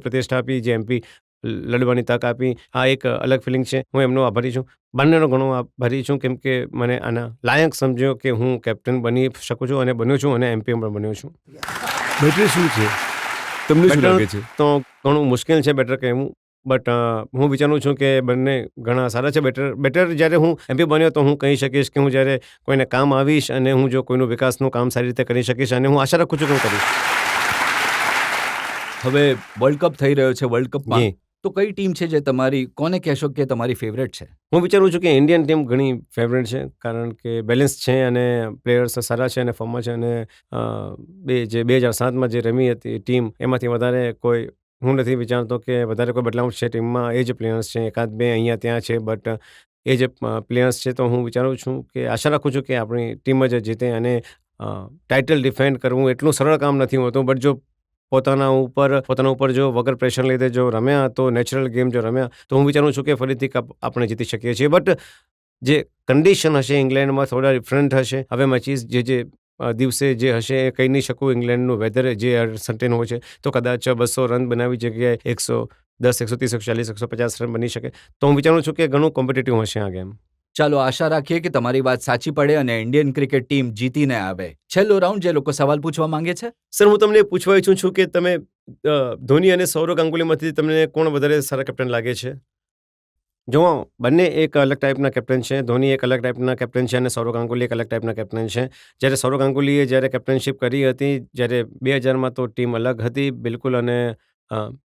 પ્રતિષ્ઠા આપી, જે MP લડવાની તક આપી, આ એક અલગ ફિલિંગ છે. હું એમનો આભારી છું. બંનેનો ઘણો આભારી છું, કેમ કે મને આના લાયક સમજ્યો કે હું કેપ્ટન બની શકું છું, અને બન્યો છું, અને MP પણ બન્યો છું. બેટર શું છે? તમને શું Better લાગે છે? તો ઘણું મુશ્કેલ છે બેટર કહેવું, બટ હું વિચારું છું કે બંને ઘણા સારા છે. બેટર જ્યારે હું MP બન્યો, તો હું કહી શકીશ કે હું જ્યારે કોઈને કામ આવીશ, અને હું જો કોઈનું વિકાસનું કામ સારી રીતે કરી શકીશ, અને હું આશા રાખું છું કે હું કરીશ. હવે વર્લ્ડ કપ થઈ રહ્યો છે. વર્લ્ડ કપમાં જી. તો કઈ ટીમ છે જે તમારી, કોને કહેશો કે તમારી ફેવરેટ છે? હું વિચારું છું કે ઇન્ડિયન ટીમ ઘણી ફેવરેટ છે, કારણ કે બેલેન્સ છે અને પ્લેયર્સ સારા છે અને ફોર્મમાં છે. અને 2007માં જે રમી હતી ટીમ, એમાંથી વધારે કોઈ હું નથી વિચારતો કે વધારે કોઈ બદલાવ છે ટીમમાં. એ જ પ્લેયર્સ છે, એકાદ બે અહીંયા ત્યાં છે, બટ એ જે પ્લેયર્સ છે, તો હું વિચારું છું કે આશા રાખું છું કે આપણી ટીમ જ જીતે. અને ટાઇટલ ડિફેન્ડ કરવું એટલું સરળ કામ નથી હોતું, બટ જો પોતાના ઉપર જો વગર પ્રેશર લીધે જો રમ્યા, તો નેચરલ ગેમ જો રમ્યા, તો હું વિચારું છું કે ફરીથી કપ આપણે જીતી શકીએ છીએ. બટ જે કન્ડિશન હશે ઇંગ્લેન્ડમાં થોડા ડિફરન્ટ હશે. હવે મેચીસ જે દિવસે જે હશે એ કહી નહીં શકું. ઇંગ્લેન્ડનું વેધર જે સર્ટેન હોય છે, તો કદાચ 200 રન બનાવી જગ્યાએ 110, 130, 140, 150 રન બની શકે. તો હું વિચારું છું કે ઘણું કોમ્પિટિટિવ હશે આ ગેમ. ચાલો આશા રાખીએ કે તમારી વાત સાચી પડે અને ઇન્ડિયન ક્રિકેટ ટીમ જીતીને આવે. છેલ્લો રાઉન્ડ, જે લોકો સવાલ પૂછવા માંગે છે. સર, હું તમને પૂછવા ઈચ્છું છું કે તમે ધોની અને સૌરવ ગાંગુલીમાંથી તમને કોણ વધારે સારા કેપ્ટન લાગે છે? જો બંને એક અલગ ટાઈપના કેપ્ટન છે. ધોની એક અલગ ટાઈપના કેપ્ટન છે અને સૌરવ ગાંગુલી એક અલગ ટાઈપના કેપ્ટન છે. જ્યારે સૌરવ ગાંગુલીએ જ્યારે કેપ્ટનશિપ કરી હતી, જ્યારે 2000માં તો ટીમ અલગ હતી બિલકુલ, અને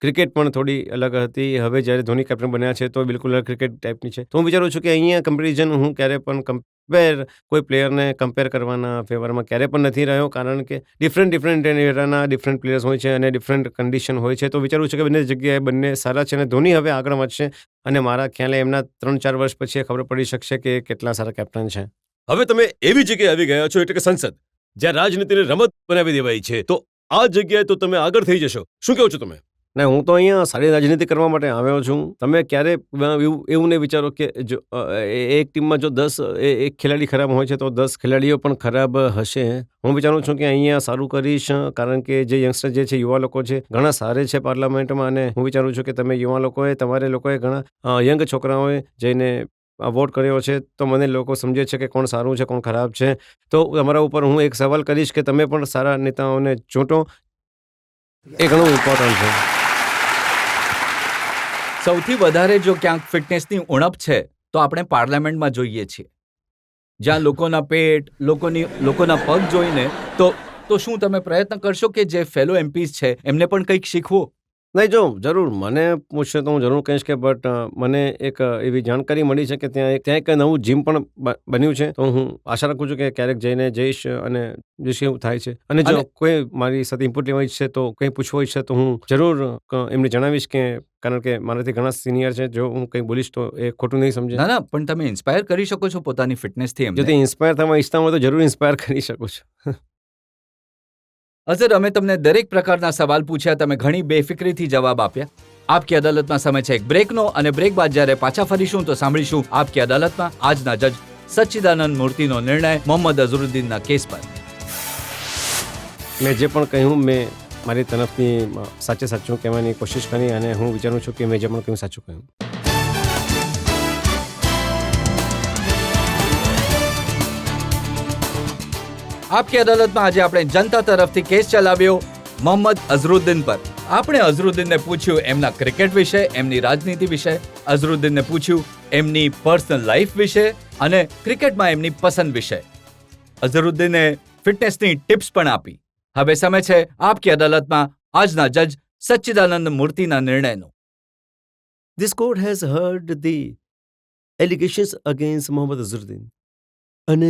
ક્રિકેટ પણ થોડી અલગ હતી. હવે જ્યારે ધોની કેપ્ટન બન્યા છે તો બિલકુલ અલગ ક્રિકેટ ટાઈપની છે. તો હું વિચારું છું કે અહીંયા કમ્પેરિઝન હું ક્યારે પણ કોઈ પ્લેયરને કમ્પેર કરવાના ફેવરમાં ક્યારે પણ નથી રહ્યો, કારણ કે ડિફરન્ટ એરાના ડિફરન્ટ પ્લેયર્સ હોય છે અને ડિફરન્ટ કન્ડિશન હોય છે. તો વિચારું છું કે બંને જગ્યાએ બંને સારા છે અને ધોની હવે આગળ વધશે અને મારા ખ્યાલે એમના 3-4 વર્ષ પછી ખબર પડી શકશે કે કેટલા સારા કેપ્ટન છે. હવે તમે એવી જગ્યાએ આવી ગયા છો, એટલે કે સંસદ, જ્યાં રાજનીતિને રમત બનાવી દેવાઈ છે. તો આ જગ્યાએ તો તમે આગળ થઈ જશો. શું કહો છો તમે? ને હું તો અહીંયા સારી રાજનીતિ કરવા માટે આવ્યો છું. તમે ક્યારે એવું નહીં વિચારો કે જો એક ટીમમાં જો 10 એક ખેલાડી ખરાબ હોય છે તો 10 ખેલાડીઓ પણ ખરાબ હશે. હું વિચારું છું કે અહીંયા સારું કરીશ, કારણ કે જે યંગસ્ટર જે છે, યુવા લોકો છે, ઘણા સારે છે પાર્લામેન્ટમાં, અને હું વિચારું છું કે તમે યુવા લોકોએ, તમારે લોકોએ ઘણા યંગ છોકરાઓએ જઈને વોટ કર્યો છે, તો મને લોકો સમજે છે કે કોણ સારું છે, કોણ ખરાબ છે. તો તમારા ઉપર હું એક સવાલ કરીશ કે તમે પણ સારા નેતાઓને ચૂંટો. એ ઘણું ઇમ્પોર્ટન્ટ છે. સૌથી વધારે જો ક્યાંક ફિટનેસની ઉણપ છે તો આપણે પાર્લામેન્ટમાં જોઈએ છીએ, જ્યાં લોકોના પેટ, લોકોના પગ જોઈને તો શું તમે પ્રયત્ન કરશો કે જે ફેલો એમપીસ છે એમને પણ કંઈક શીખવું? નહીં, જો જરૂર મને પૂછશે તો હું જરૂર કહીશ કે બટ મને એક એવી જાણકારી મળી છે કે ત્યાં એક નવું જીમ પણ બન્યું છે. તો હું આશા રાખું છું કે ક્યારેક જઈને જઈશ અને જોઈશ એવું થાય છે. અને જો કોઈ મારી સાથે ઇનપુટ લેવા ઈચ્છે તો કંઈ પૂછવું ઈચ્છે તો હું જરૂર એમને જણાવીશ, કે કારણ કે મારાથી ઘણા સિનિયર છે. જો હું કંઈ બોલીશ તો એ ખોટું નહીં સમજે. ના, પણ તમે ઇન્સ્પાયર કરી શકો છો પોતાની ફિટનેસથી એમને. જો તે ઇન્સ્પાયર થવા ઈચ્છતા હોય તો જરૂર ઇન્સ્પાયર કરી શકું છું. અઝર, અમે તમને દરેક પ્રકારના સવાલ પૂછ્યા, તમે ઘણી બેફિક્રીથી જવાબ આપ્યા. આપકી અદાલતમાં સમય છે એક બ્રેકનો, અને બ્રેક બાદ જ્યારે પાછા ફરીશું તો સાંભળીશું આપકી અદાલતમાં આજના જજ સચ્ચિદાનંદ મૂર્તિનો નિર્ણય મોહમ્મદ અઝરુદ્દીનના કેસ પર. મેં જે પણ કહ્યું મેં મારી તરફથી સાચું કહેવાની કોશિશ કરી, અને હું વિચારું છું કે મેં જે પણ કહ્યું સાચું કહ્યું. આપકી અદાલતમાં આજે આપણે જનતા તરફથી કેસ ચલાવ્યો મોહમ્મદ અઝરુદ્દીન પર. આપણે અઝરુદ્દીનને પૂછ્યું એમના ક્રિકેટ વિશે, એમની રાજનીતિ વિશે, અઝરુદ્દીનને પૂછ્યું એમની પર્સનલ લાઈફ વિશે અને ક્રિકેટમાં એમની પસંદ વિશે. અઝરુદ્દીને ફિટનેસની ટિપ્સ પણ આપી. હવે સમય છે આપકી અદાલતમાં આજના જજ સચ્ચિદાનંદ મૂર્તિના નિર્ણયનો. This court has heard the allegations against Mohammad Azharuddin. અને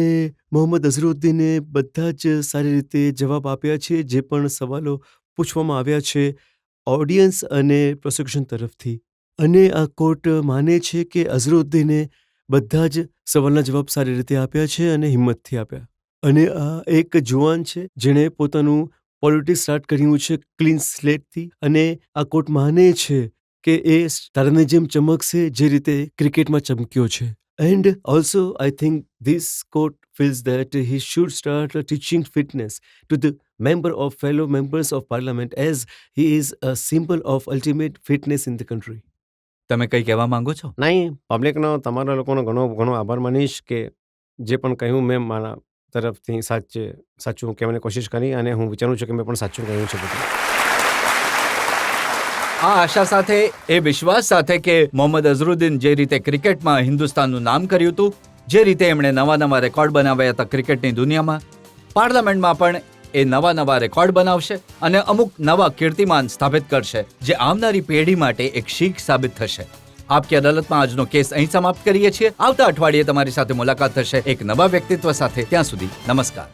મોહમ્મદ અઝહરુદ્દીને બધા જ સારી રીતે જવાબ આપ્યા છે જે પણ સવાલો પૂછવામાં આવ્યા છે ઓડિયન્સ અને પ્રોસિક્યુશન તરફથી. અને આ કોર્ટ માને છે કે અઝહરુદ્દીને બધા જ સવાલના જવાબ સારી રીતે આપ્યા છે અને હિંમતથી આપ્યા. અને આ એક જુવાન છે જેણે પોતાનું પોલિટિક્સ સ્ટાર્ટ કર્યું છે ક્લીન સ્લેટથી, અને આ કોર્ટ માને છે કે એ તારાની જેમ ચમકશે જે રીતે ક્રિકેટમાં ચમક્યો છે. And also, I think this court feels that he should start teaching fitness to the fellow members of parliament, as he is a symbol of ultimate fitness in the country. તમે કંઈ કહેવા માંગો છો? નહીં, પબ્લિકનો, તમારા લોકોનો ઘણો આભાર માનીશ કે જે પણ કહ્યું મેં મારા તરફથી સાચું કહેવાની કોશિશ કરી, અને હું વિચારું છું કે મેં પણ સાચું કહ્યું છે બધું. આ આશા સાથે, એ વિશ્વાસ સાથે કે મોહમ્મદ અઝહરુદ્દીન જે રીતે ક્રિકેટમાં હિન્દુસ્તાનનું નામ કર્યું હતું, જે રીતે એમણે નવા રેકોર્ડ બનાવ્યા હતા ક્રિકેટની દુનિયામાં, પાર્લામેન્ટમાં પણ એ નવા રેકોર્ડ બનાવશે અને અમુક નવા કીર્તિમાન સ્થાપિત કરશે જે આવનારી પેઢી માટે એક શીખ સાબિત થશે. આપકી અદાલતમાં આજનો કેસ અહીં સમાપ્ત કરીએ છીએ. આવતા અઠવાડિયે તમારી સાથે મુલાકાત થશે એક નવા વ્યક્તિત્વ સાથે. ત્યાં સુધી નમસ્કાર.